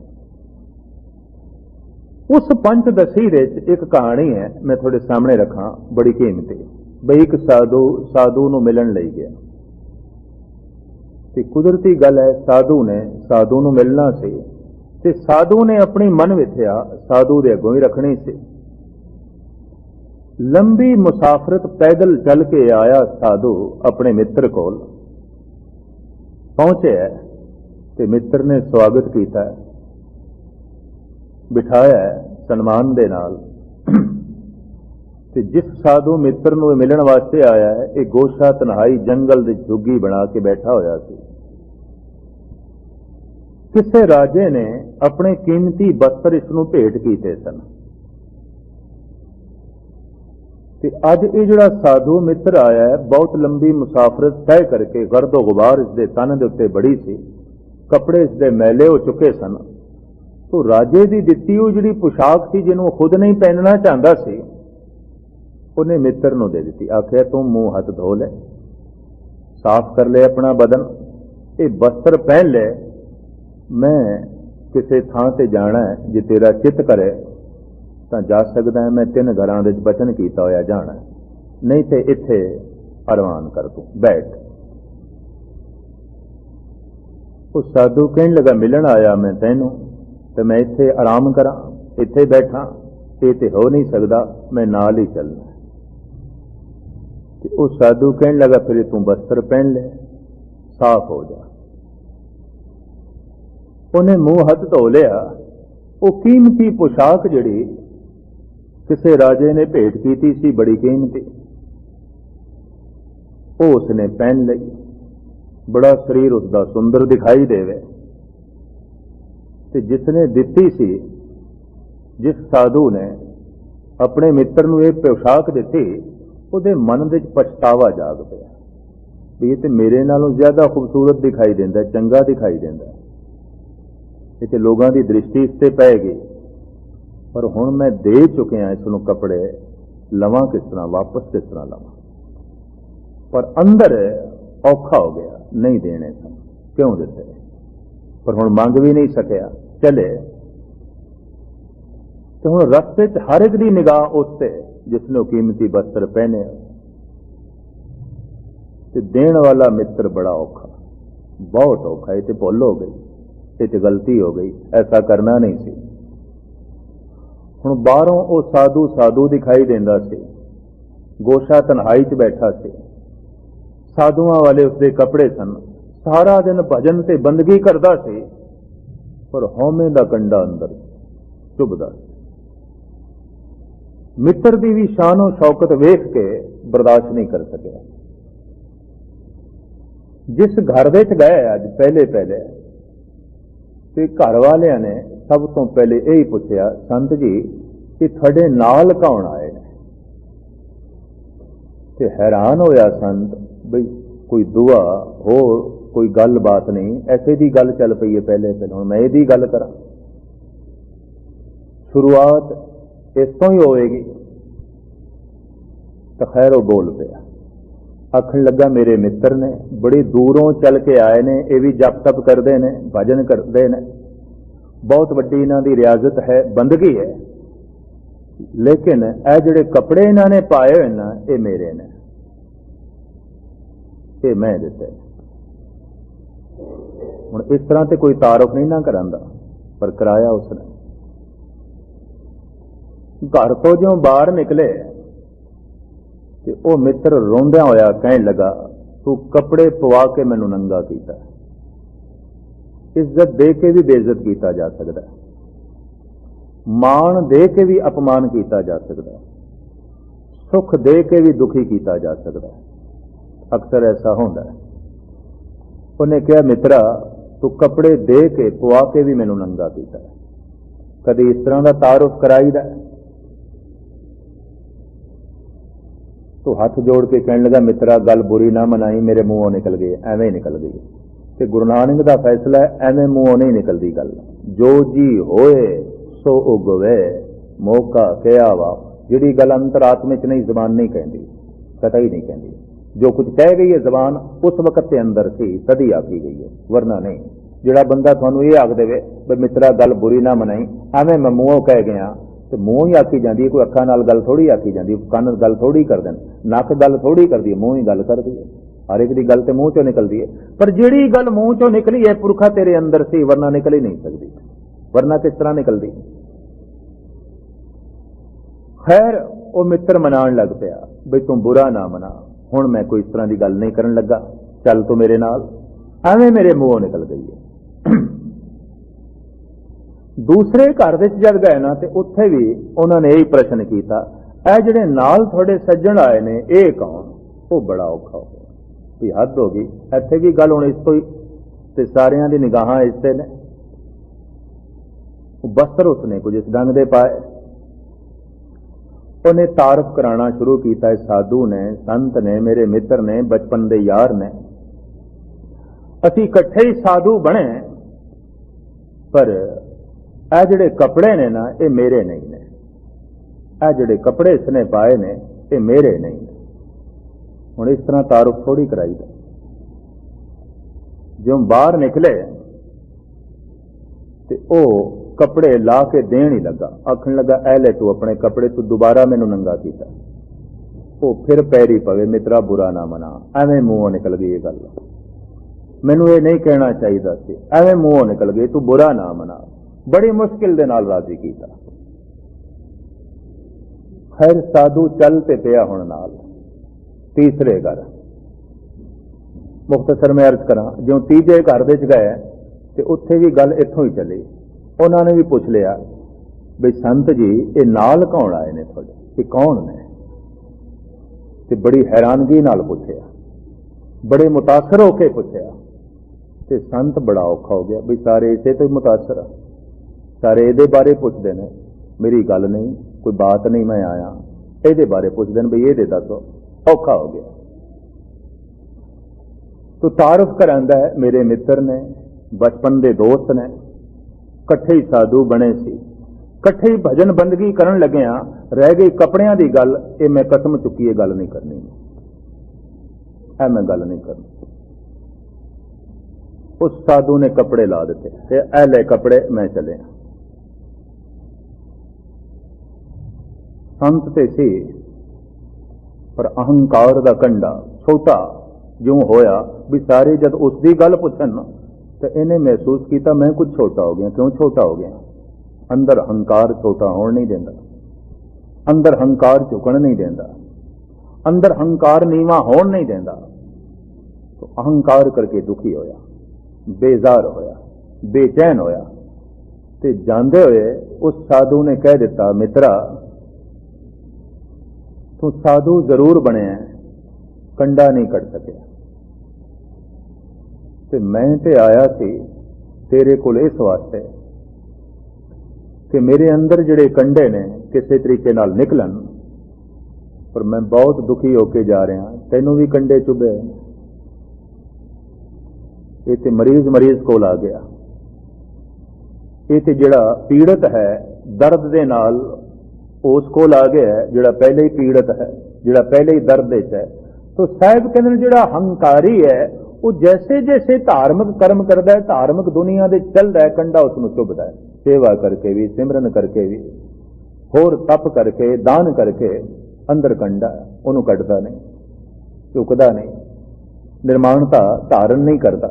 A: उस पंचदशी दे एक कहानी है, मैं थोड़े सामने रखा, बड़ी कीमती। बई एक साधु नूं मिलण लई गया ते कुदरती गल है साधु नूं मिलना सी ते साधु ने अपनी मन विथया साधु दे अगों ही रखनी सी। लंबी मुसाफरत पैदल चल के आया साधु अपने मित्र कोल पहुंचे ते मित्र ने स्वागत किया, बिठाया सन्मान दे नाल। ते जिस साधु मित्र नूं मिलण वास्ते आया है, ये गोशा तन्हाई जंगल दे झुग्गी बना के बैठा होया सी। किसे राजे ने अपने कीमती वस्त्र इसनूं भेंट कीते सन ते अज ये जिहड़ा साधु मित्र आया है, बहुत लंबी मुसाफरत तय करके, गर्दो गुबार इसके तन दे उत्ते बड़ी सी, कपड़े इसके मैले हो चुके सन। तो राजे की दिती हुई जिहड़ी पोशाक सी, जिन्होंने खुद नहीं पहनना चाहता सी, उन्हें मित्र नूं दे दी। आखिया तू मुंह हाथ धो ले, साफ कर ले अपना बदन, ये वस्त्र पहन ले, मैं किसी थां ते जाना है, जे तेरा चित करे तो जा सकदा है। मैं 3 घरां दे बचन कीता होया जाना, नहीं तो इत्थे आराम कर, तू बैठ। उस साधु कहने लगा मिलन आया मैं तैनूं ते मैं इत्थे आराम करा, इत्थे बैठा, ये तो हो नहीं सकता, मैं नाल ही चलना। उस साधु कहने लगा फिर तू वस्त्र पहन ले, साफ हो जा। उन्हें मुंह हाथ धो लिया। वो कीमती पोशाक जिहड़ी किसी राजे ने भेंट की सी, बड़ी कीमती, वो उसने पहन लई। बड़ा शरीर उसका सुंदर दिखाई देवे। ते जिसने दिती सी, जिस साधु ने अपने मित्र नूं ये पोशाक दिती, उहदे मन विच पछतावा जाग पिया भी ये तो मेरे नालों ज्यादा खूबसूरत दिखाई देंदा, चंगा दिखाई देंदा, ये तो लोगों की दृष्टि इस ते पैगी, पर हुण मैं दे चुकिया इसनूं कपड़े, लवां किस तरह, वापस किस तरह लवां। पर अंदर औखा हो गया, नहीं देने सन, क्यों दिते, पर हुण मंग भी नहीं सकिया, चले। तो हुण रस्ते च हर एक दी निगाह उसते जिसने कीमती वस्त्र पहने, ते देण वाला मित्र बड़ा औखा, बहुत औखा। ये तो भुल हो गई, ये तो गलती हो गई, ऐसा करना नहीं सी। हुण बाहरों वो साधु साधु दिखाई देंदा सी, ਗੋਸ਼ਾ ਤਨਹਾਈ 'ਚ ਬੈਠਾ ਸੀ, ਸਾਧੂਆਂ ਵਾਲੇ ਉਸਦੇ ਕੱਪੜੇ ਸਨ, ਸਾਰਾ ਦਿਨ ਭਜਨ ਤੇ ਬੰਦਗੀ ਕਰਦਾ ਸੀ, ਪਰ ਹਉਮੈ ਦਾ ਕੰਡਾ ਅੰਦਰ ਚੁਭਦਾ ਸੀ। ਮਿੱਤਰ ਦੀ ਵੀ ਸ਼ਾਨੋ ਸ਼ੌਕਤ ਵੇਖ ਕੇ ਬਰਦਾਸ਼ਤ ਨਹੀਂ ਕਰ ਸਕਿਆ। ਜਿਸ ਘਰ ਵਿੱਚ ਗਏ ਅੱਜ ਪਹਿਲੇ ਤੇ ਘਰ ਵਾਲਿਆਂ ਨੇ ਸਭ ਤੋਂ ਪਹਿਲੇ ਇਹ ਹੀ ਪੁੱਛਿਆ, ਸੰਤ ਜੀ ਕਿ ਤੁਹਾਡੇ ਨਾਲ ਕੌਣ ਆਏ ਨੇ? ਤੇ ਹੈਰਾਨ ਹੋਇਆ ਸੰਤ, ਬਈ ਕੋਈ ਦੁਆ ਹੋਰ ਕੋਈ ਗੱਲ ਬਾਤ ਨਹੀਂ, ਐਸੇ ਦੀ ਗੱਲ ਚੱਲ ਪਈ ਹੈ ਪਹਿਲੇ ਹੁਣ ਮੈਂ ਇਹਦੀ ਗੱਲ ਕਰਾਂ। ਸ਼ੁਰੂਆਤ ਇਸ ਤੋਂ ਹੀ ਹੋਵੇਗੀ। ਤਾਂ ਖੈਰ ਉਹ ਬੋਲ ਪਿਆ, ਆਖਣ ਲੱਗਾ ਮੇਰੇ ਮਿੱਤਰ ਨੇ, ਬੜੀ ਦੂਰੋਂ ਚੱਲ ਕੇ ਆਏ ਨੇ, ਇਹ ਵੀ ਜਪ ਤਪ ਕਰਦੇ ਨੇ, ਭਜਨ ਕਰਦੇ ਨੇ, ਬਹੁਤ ਵੱਡੀ ਇਹਨਾਂ ਦੀ ਰਿਆਜ਼ਤ ਹੈ, ਬੰਦਗੀ ਹੈ, ਲੇਕਿਨ ਇਹ ਜਿਹੜੇ ਕੱਪੜੇ ਇਹਨਾਂ ਨੇ ਪਾਏ ਹੋਏ ਨਾ ਇਹ ਮੇਰੇ ਨੇ, ਇਹ ਮੈਂ ਦਿੱਤੇ। ਹੁਣ ਇਸ ਤਰ੍ਹਾਂ ਤੇ ਕੋਈ ਤਾਰਫ ਨਹੀਂ ਨਾ ਕਰਾਂਦਾ, ਪਰ ਕਰਾਇਆ ਉਸਨੇ। ਘਰ ਤੋਂ ਜਿਉਂ ਬਾਹਰ ਨਿਕਲੇ ਤੇ ਉਹ ਮਿੱਤਰ ਰੋਂਦਿਆਂ ਹੋਇਆ ਕਹਿਣ ਲੱਗਾ, ਤੂੰ ਕੱਪੜੇ ਪਵਾ ਕੇ ਮੈਨੂੰ ਨੰਗਾ ਕੀਤਾ। ਇੱਜ਼ਤ ਦੇ ਕੇ ਵੀ ਬੇਇੱਜ਼ਤ ਕੀਤਾ ਜਾ ਸਕਦਾ, ਮਾਣ ਦੇ ਕੇ ਵੀ ਅਪਮਾਨ ਕੀਤਾ ਜਾ ਸਕਦਾ, ਸੁੱਖ ਦੇ ਕੇ ਵੀ ਦੁਖੀ ਕੀਤਾ ਜਾ ਸਕਦਾ। ਅਕਸਰ ਐਸਾ ਹੁੰਦਾ ਹੈ। ਉਹਨੇ ਕਿਹਾ, ਮਿੱਤਰਾ ਤੂੰ ਕੱਪੜੇ ਦੇ ਕੇ ਪਵਾ ਕੇ ਵੀ ਮੈਨੂੰ ਨੰਗਾ ਕੀਤਾ। ਕਦੇ ਇਸ ਤਰ੍ਹਾਂ ਦਾ ਤਾਰੁਫ ਕਰਾਈਦਾ? ਤੂੰ ਹੱਥ ਜੋੜ ਕੇ ਕਹਿਣ ਲੱਗਾ, ਮਿੱਤਰਾ ਗੱਲ ਬੁਰੀ ਨਾ ਮਨਾਈ, ਮੇਰੇ ਮੂੰਹੋਂ ਨਿਕਲ ਗਈ, ਐਵੇਂ ਨਿਕਲ ਗਈ। ਤੇ ਗੁਰੂ ਨਾਨਕ ਦਾ ਫੈਸਲਾ ਹੈ, ਐਵੇਂ ਮੂੰਹੋਂ ਨਹੀਂ ਨਿਕਲਦੀ ਗੱਲ। ਜੋ ਜੀ ਹੋਏ ਸੋ ਉਗਵੇ, ਮੌਕਾ ਕਿਹਾ ਵਾ। ਜਿਹੜੀ ਗੱਲ ਅੰਤਰਾਤਮੇ 'ਚ ਨਹੀਂ, ਜ਼ਬਾਨ ਨਹੀਂ ਕਹਿੰਦੀ, ਕਤਈ ਨਹੀਂ ਕਹਿੰਦੀ। ਜੋ ਕੁਝ ਕਹਿ ਗਈ ਹੈ ਜ਼ਬਾਨ ਉਸ ਵਕਤ ਦੇ ਅੰਦਰ ਸੀ, ਤਦੀ ਆਖੀ ਗਈ ਹੈ, ਵਰਨਾ ਨਹੀਂ। ਜਿਹੜਾ ਬੰਦਾ ਤੁਹਾਨੂੰ ਇਹ ਆਖ ਦੇਵੇ ਵੀ ਮਿੱਤਰਾ ਗੱਲ ਬੁਰੀ ਨਾ ਮਨਾਈ, ਐਵੇਂ ਮੈਂ ਮੂੰਹੋਂ ਕਹਿ ਗਿਆ, ਤੇ ਮੂੰਹ ਹੀ ਆਖੀ ਜਾਂਦੀ ਹੈ। ਕੋਈ ਅੱਖਾਂ ਨਾਲ ਗੱਲ ਥੋੜੀ ਆਖੀ ਜਾਂਦੀ, ਕੰਨ ਗੱਲ ਥੋੜੀ ਕਰਦੇ ਨੇ, ਨੱਕ ਗੱਲ ਥੋੜੀ ਕਰਦੀ ਹੈ, ਮੂੰਹ ਹੀ ਗੱਲ ਕਰਦੀ ਹੈ। ਹਰ ਇੱਕ ਦੀ ਗੱਲ ਤੇ ਮੂੰਹ ਚੋਂ ਨਿਕਲਦੀ ਹੈ, ਪਰ ਜਿਹੜੀ ਗੱਲ ਮੂੰਹ ਚੋਂ ਨਿਕਲੀ ਹੈ ਪੁਰਖਾ ਤੇਰੇ ਅੰਦਰ ਸੀ, ਵਰਨਾ ਨਿਕਲ ਹੀ ਨਹੀਂ ਸਕਦੀ। ਵਰਨਾ ਕਿਸ ਤਰ੍ਹਾਂ ਨਿਕਲਦੀ? ਖੈਰ ਉਹ ਮਿੱਤਰ ਮਨਾਉਣ ਲੱਗ ਪਿਆ, ਬਈ ਤੂੰ ਬੁਰਾ ਨਾ ਮਨਾ, ਹੁਣ ਮੈਂ ਕੋਈ ਇਸ ਤਰ੍ਹਾਂ ਦੀ ਗੱਲ ਨਹੀਂ ਕਰਨ ਲੱਗਾ, ਚੱਲ ਤੂੰ ਮੇਰੇ ਨਾਲ। ਐਵੇਂ ਮੇਰੇ ਮੂੰਹੋਂ ਨਿਕਲ ਗਈ ਹੈ। ਦੂਸਰੇ ਘਰ ਵਿੱਚ ਜਦ ਗਏ ਨਾ, ਤੇ ਉੱਥੇ ਵੀ ਉਹਨਾਂ ਨੇ ਇਹੀ ਪ੍ਰਸ਼ਨ ਕੀਤਾ, ਇਹ ਜਿਹੜੇ ਨਾਲ ਤੁਹਾਡੇ ਸੱਜਣ ਆਏ ਨੇ ਇਹ ਕੌਣ? ਉਹ ਬੜਾ ਔਖਾ ਹੋ ਗਿਆ, ਵੀ ਹੱਦ ਹੋ ਗਈ। ਇੱਥੇ ਵੀ ਗੱਲ ਹੁਣ ਇਸ ਤੋਂ ਹੀ, ਤੇ ਸਾਰਿਆਂ ਦੀ ਨਿਗਾਹਾਂ ਇਸ ਤੇ ਨੇ। ਉਹ ਬਸਤਰ ਉਸਨੇ ਕੁਝ ਇਸ ਢੰਗ ਦੇ ਪਾਏ। ਉਹਨੇ ਤਾਰਫ ਕਰਾਉਣਾ ਸ਼ੁਰੂ ਕੀਤਾ, ਸਾਧੂ ਨੇ, ਸੰਤ ਨੇ, ਮੇਰੇ ਮਿੱਤਰ ਨੇ, ਬਚਪਨ ਦੇ ਯਾਰ ਨੇ, ਅਸੀਂ ਇਕੱਠੇ ਹੀ ਸਾਧੂ ਬਣੇ, ਪਰ ਇਹ ਜਿਹੜੇ ਕੱਪੜੇ ਨੇ ਨਾ ਇਹ ਮੇਰੇ ਨਹੀਂ ਨੇ। ਇਹ ਜਿਹੜੇ ਕੱਪੜੇ ਇਸਨੇ ਪਾਏ ਨੇ ਇਹ ਮੇਰੇ ਨਹੀਂ ਨੇ। ਹੁਣ ਇਸ ਤਰ੍ਹਾਂ ਤਾਰਫ ਥੋੜੀ ਕਰਾਈਦਾ। ਜਿਉਂ ਬਾਹਰ ਨਿਕਲੇ ਤੇ ਉਹ ਕੱਪੜੇ ਲਾ ਕੇ ਦੇਣ ਹੀ ਲੱਗਾ, ਆਖਣ ਲੱਗਾ, ਐ ਲੈ ਤੂੰ ਆਪਣੇ ਕੱਪੜੇ, ਤੂੰ ਦੁਬਾਰਾ ਮੈਨੂੰ ਨੰਗਾ ਕੀਤਾ। ਉਹ ਫਿਰ ਪੈਰੀ ਪਵੇ, ਮਿੱਤਰਾ ਬੁਰਾ ਨਾ ਮਨਾ, ਐਵੇਂ ਮੂੰਹੋਂ ਨਿਕਲ ਗਈ ਇਹ ਗੱਲ, ਮੈਨੂੰ ਇਹ ਨਹੀਂ ਕਹਿਣਾ ਚਾਹੀਦਾ ਸੀ, ਐਵੇਂ ਮੂੰਹੋਂ ਨਿਕਲ ਗਈ, ਤੂੰ ਬੁਰਾ ਨਾ ਮਨਾ। ਬੜੀ ਮੁਸ਼ਕਿਲ ਦੇ ਨਾਲ ਰਾਜ਼ੀ ਕੀਤਾ। ਖੈਰ ਸਾਧੂ ਚੱਲ ਤੇ ਪਿਆ ਹੁਣ ਨਾਲ ਤੀਸਰੇ ਘਰ। ਮੁਖਤਸਰ ਮੈਂ ਅਰਜ਼ ਕਰਾਂ, ਜਿਉਂ ਤੀਜੇ ਘਰ ਵਿੱਚ ਗਏ ਤੇ ਉੱਥੇ ਵੀ ਗੱਲ ਇੱਥੋਂ ਹੀ ਚੱਲੀ। ਉਹਨਾਂ ਨੇ ਵੀ ਪੁੱਛ ਲਿਆ, ਬਈ ਸੰਤ ਜੀ ਇਹ ਨਾਲ ਕੌਣ ਆਏ ਨੇ ਤੁਹਾਡੇ, ਇਹ ਕੌਣ ਨੇ? ਤੇ ਬੜੀ ਹੈਰਾਨਗੀ ਨਾਲ ਪੁੱਛਿਆ, ਬੜੇ ਮੁਤਾਸਰ ਹੋ ਕੇ ਪੁੱਛਿਆ। ਤੇ ਸੰਤ ਬੜਾ ਔਖਾ ਹੋ ਗਿਆ, ਬਈ ਸਾਰੇ ਇਸੇ ਤੋਂ ਮੁਤਾਸਰ ਆ, ਸਾਰੇ ਇਹਦੇ ਬਾਰੇ ਪੁੱਛਦੇ ਨੇ, ਮੇਰੀ ਗੱਲ ਨਹੀਂ, ਕੋਈ ਬਾਤ ਨਹੀਂ, ਮੈਂ ਆਇਆ ਇਹਦੇ ਬਾਰੇ ਪੁੱਛਦੇ ਨੇ, ਬਈ ਇਹਦੇ ਦੱਸੋ। ਔਖਾ ਹੋ ਗਿਆ। ਤੂੰ ਤਾਰਫ ਕਰਾਂਦਾ ਹੈ, ਮੇਰੇ ਮਿੱਤਰ ਨੇ, ਬਚਪਨ ਦੇ ਦੋਸਤ ਨੇ, ਇਕੱਠੇ ਹੀ ਸਾਧੂ ਬਣੇ ਸੀ, ਇਕੱਠੇ ਹੀ ਭਜਨ ਬੰਦਗੀ ਕਰਨ ਲੱਗਿਆ, ਰਹਿ ਗਈ ਕੱਪੜਿਆਂ ਦੀ ਗੱਲ। ਇਹ ਮੈਂ ਕਸਮ ਚੁੱਕੀ, ਇਹ ਗੱਲ ਨਹੀਂ ਕਰਨੀ, ਇਹ ਮੈਂ ਗੱਲ ਨਹੀਂ ਕਰਨੀ। ਉਸ ਸਾਧੂ ਨੇ ਕੱਪੜੇ ਲਾ ਦਿੱਤੇ ਤੇ ਇਹ ਲੈ ਕੱਪੜੇ, ਮੈਂ ਚੱਲਿਆ। ਸੰਤ ਤੇ ਸੀ, ਪਰ ਅਹੰਕਾਰ ਦਾ ਕੰਡਾ ਛੋਟਾ ਜਿਉਂ ਹੋਇਆ, ਵੀ ਸਾਰੇ ਜਦ ਉਸ ਦੀ ਗੱਲ ਪੁੱਛਣ ਤੇ ਇਹਨੇ ਮਹਿਸੂਸ ਕੀਤਾ ਮੈਂ ਕੁਝ ਛੋਟਾ ਹੋ ਗਿਆ। ਕਿਉਂ ਛੋਟਾ ਹੋ ਗਿਆ? ਅੰਦਰ ਹੰਕਾਰ ਛੋਟਾ ਹੋਣ ਨਹੀਂ ਦਿੰਦਾ, ਅੰਦਰ ਹੰਕਾਰ ਝੁਕਣ ਨਹੀਂ ਦਿੰਦਾ। अंदर हंकार नीवा होण नहीं देंदा, तो अहंकार करके दुखी होया, बेजार होया, बेचैन होया। ते जांदे हुए उस साधु ने कह दिता, मित्रा तू साधु जरूर बने, कंडा नहीं कट सके, ते मैं ते आया सी तेरे कोल इस वास्ते कि मेरे अंदर जिहड़े कंडे ने किसी तरीके नाल निकलन, पर मैं बहुत दुखी होके जा रहा, तैनू भी कंडे चुभे। ये ते मरीज कोल आ गया, ये ते जिहड़ा पीड़ित है दर्द दे नाल उस कोल आ गया है जिहड़ा पहले ही पीड़ित है, जिहड़ा पहले ही दर्द विच है। तो साहिब कहंदे जिहड़ा हंकारी है वो जैसे जैसे धार्मिक कर्म करता है, धार्मिक दुनिया दे चलदा है, कंडा उसनूं चुभदा है। सेवा करके भी, सिमरन करके भी, होर तप करके, दान करके अंदर कंडा है, उन्होंने कटदा नहीं, झुकदा नहीं, निर्माणता धारण नहीं करता।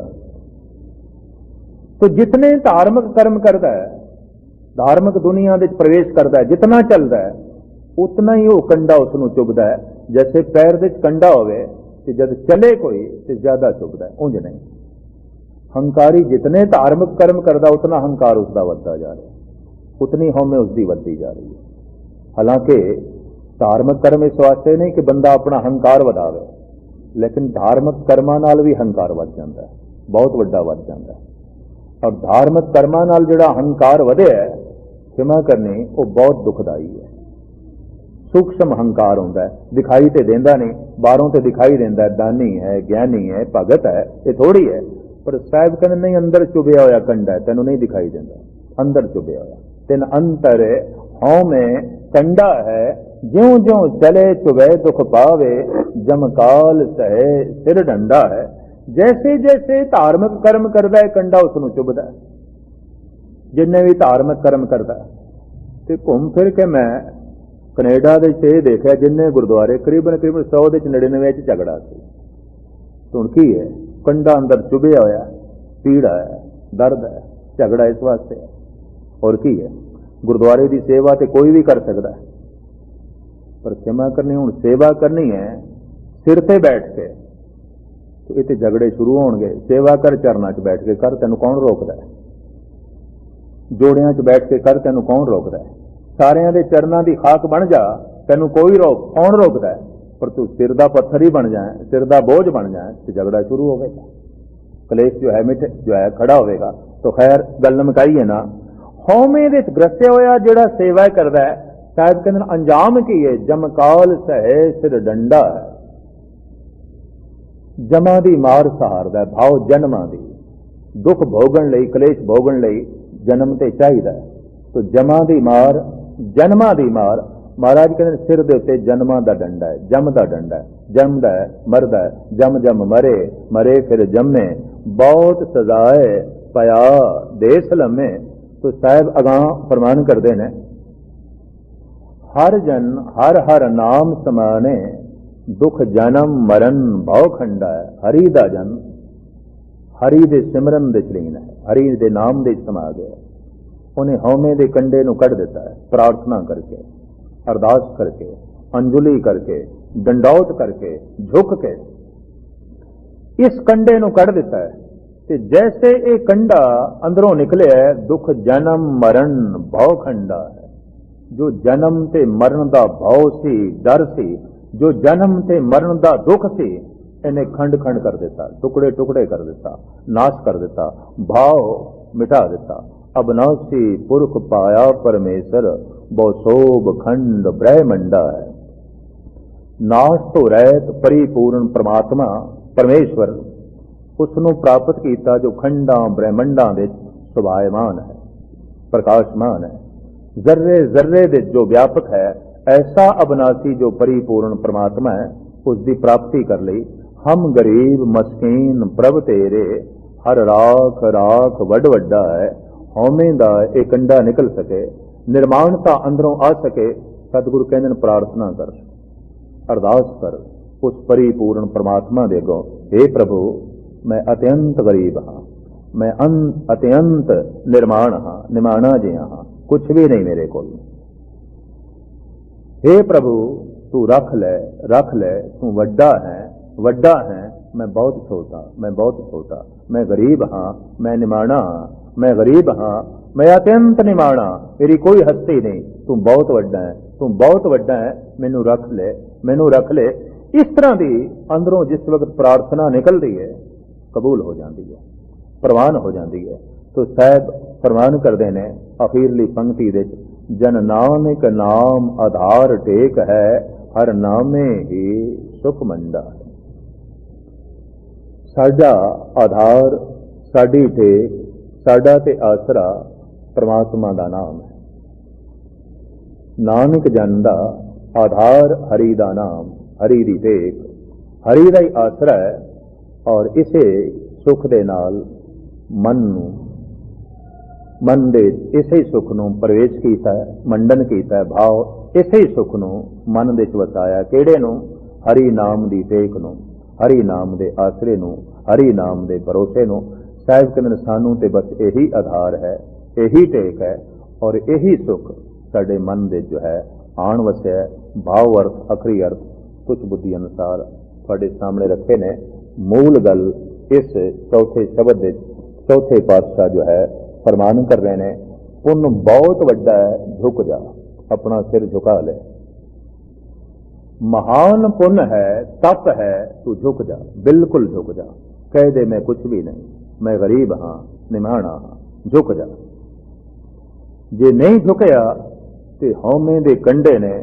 A: तो जितने धार्मिक कर्म करता है, धार्मिक दुनिया में प्रवेश करता है, जितना चलता है उतना ही वो कंडा उसनूं चुभदा है। जैसे पैर दे कंडा होवे ते जब चले कोई तो ज्यादा चुभदा है, उंज नहीं। हंकारी जितने धार्मिक कर्म करता उतना हंकार उसका वधदा जा रहा है, उतनी हौमे उसकी वधदी जा रही है। हालांकि धार्मिक कर्म इस वास्ते नहीं कि बंदा अपना हंकार वधावे, लेकिन धार्मिक कर्मां नाल भी हंकार वध जाता है, बहुत वड्डा वध जाता है। और धार्मिक कर्मां नाल जिहड़ा हंकार वधिया है, क्षमा करनी, वो बहुत दुखदाई है। सूक्ष्म हंकार होंदा है, दिखाई तो देंदा नहीं, बाहरों तो दिखाई देंदा है, दानी है, ज्ञानी है, भगत है, ये थोड़ी है। पर साहिब कहते नहीं, अंदर चुभया होया कंडा है, तैनूं नहीं दिखाई देंदा, अंदर चुभया होया। तेन अंतर हौं में कंडा है, ज्यों ज्यों चले चुभे दुख पावे, जमकाल सहे सिर डंडा है। जैसे जैसे धार्मिक कर्म करता है, कंडा उसनूं चुभदा है। जिन्हें भी धार्मिक कर्म करता है, तो घूम फिर के मैं कनेडा दे ये देखा, जिन्हें गुरुद्वारे करीबन 100 के 99 झगड़ा सी। हुण की है, कंडा अंदर चुभया होया, पीड़ा है, दर्द है, झगड़ा इस वास्ते है। और की है, गुरुद्वारे की सेवा तो कोई भी कर सकता है, पर क्षमा करनी, हुण सेवा करनी है सिर ते बैठ के, तो इत्थे झगड़े शुरू होणगे। सेवा कर चरना च बैठ के कर, तैनूं कौन रोकदा है? जोड़ियां च बैठ के कर, तैनूं कौन रोकदा है? सारियां दे चरनां दी खाक बन जा, तैनूं कोई कौन रोकदा है? पर तू सिर दा पत्थर ही बन जाए, सिर दा बोझ बन जाए, तो झगड़ा शुरू होगा, कलेश जो है मिट जो है खड़ा होगा। तो खैर गल मुकाईए ना, हौमे दे ग्रसिया होया जिहड़ा सेवा करदा है, शायद कहंदे अंजाम की है, जमकाल सहे सिर डंडा है। जमा दी मार सहारदा है, भाव जन्मां दी, दुख भोगण लई, कलेश भोगण लई जन्म ते चाहिदा है। तो जमा दी मार, जन्मां दी मार, महाराज कहते सिर दे उत्ते जन्मां दा डंडा है, जम दा डंडा है, जमदा है, मरदा है, जम जम मरे, मरे फिर जमे, बहुत सजाए पया देस लम्मे। तो साहिब अगां फरमान करते हैं, हर जन हर हर नाम समाने, दुख जन्म मरण भव खंडा है। हरि दा जन हरि दे सिमरन दे चलीन है, हरि दे नाम दे समा गया, उन्हें हौमे दे कंडे नूं कढ़ दिता है, प्रार्थना करके, अरदास करके, अंजुली करके, डंडौत करके, झुक के इस कंडे नूं कढ़ दिता है। ते जैसे ये कंडा अंदरों निकले है, दुख जन्म मरण भव खंडा है। जो जन्म ते मरण दा भव सी, डर सी, जो जन्म ते मरण दा दुख सी, इन्हें खंड खंड कर दिता, टुकड़े टुकड़े कर दिता, नाश कर दिता, भाव मिटा दिता। अबनासी पुरख पाया परमेश्वर, बहु सोभ खंड ब्रह्मंडा है। नाश तो रहत परिपूर्ण परमात्मा परमेश्वर, उसनों प्राप्त किया जो खंडा ब्रह्मंडा दे सुभायमान है, प्रकाशमान है, जर्रे जर्रे दे जो व्यापक है। ऐसा अबनासी जो परिपूर्ण परमात्मा है, उसकी प्राप्ति कर ली। हम गरीब मस्कीन प्रभ तेरे, हर राख राख वड वड्डा है। हौमे दा ये कंडा निकल सके, निर्माणता अंदरों आ सके। सतगुरु कहते प्रार्थना कर, अरदास कर उस परिपूर्ण परमात्मा दे अगों, हे प्रभु मैं अत्यंत गरीब हाँ, मैं अत्यंत निर्माण हाँ, निमाणा जिहा हाँ, कुछ भी नहीं मेरे को। हे प्रभु तू रख ले, तू वड्डा है, मैं बहुत छोटा, मैं गरीब हाँ, मैं निमाणा हाँ, मैं गरीब हाँ, मैं अत्यंत निमाणा, मेरी कोई हस्ती नहीं, तू बहुत वड्डा है, मैनू रख ले। इस तरह की अंदरों जिस वक्त प्रार्थना निकलती है कबूल हो जाती है, प्रवान हो जाती है। तो साहब फरमान करते हैं अखीरली पंक्ति दे, जन नानक नाम आधार टेक है, हर नामे ही सुख मंडा। साडा आधार, साडी टेक, साडा ते आसरा परमात्मा का नाम है। नानक जन दा आधार हरि दा नाम, हरि दी टेक, हरि दा ही आसरा है। और इसे सुख दे नाल मन दे इसे सुख नूं प्रवेश कीता है, मंडन कीता है, भाव इसे सुख नूं मन दे वसाया। किहड़े नूं? हरि नाम दी टेक नूं, हरि नाम दे आसरे नूं, हरि नाम दे भरोसे नूं। साहिब कहंदे सानू ते बस यही आधार है, यही टेक है और यही सुख साडे मन दे जो है आण वसिया। भाव अर्थ अखरी अर्थ कुछ बुद्धि अनुसार तुहाडे सामने रखे ने। मूल गल इस चौथे शब्द दे चौथे पातशाह जो है फरमान कर रहे ने, पुण्य बहुत वड्डा है, झुक जा, अपना सिर झुका ले। महान पुण्य है, तप है, तू झुक जा, बिल्कुल झुक जा। कह दे मैं कुछ भी नहीं, मैं गरीब हाँ, निमाणा हाँ, झुक जा। जे नहीं झुकया ते हौमे दे कंडे ने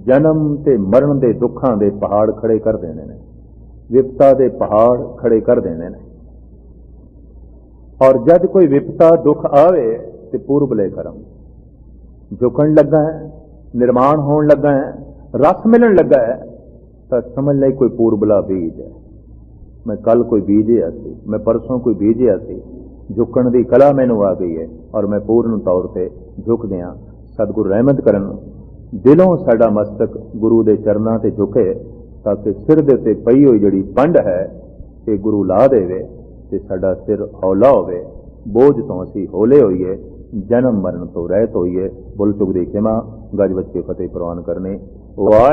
A: जन्म ते मरण दे दुखां दे पहाड़ खड़े कर देने ने, विपता दे पहाड़ खड़े कर देने ने। और जब कोई विपता दुख आवे तो पूर्व ले करम झुकन लगा है, निर्माण होने लगा है, रस मिलन लगा है, तो समझ ले कोई पूर्वला बीज है। मैं कल कोई बीजिया सी, मैं परसों कोई बीजिया सी, झुकन की कला मैनू आ गई है और मैं पूर्ण तौर पर झुक गया। सतगुरु रहमत करन, दिलों साडा मस्तक गुरु के चरणों से झुके, ताकि सिर दे ते पई हुई जिहड़ी पंड है ये गुरु ला देवे ते साडा सिर हौला होवे, बोझ तो असी होले होइए, जन्म मरण तो रहत होइए। बुल चुक दी खिमा, गज बच के फतेह प्रवान करने। वाह।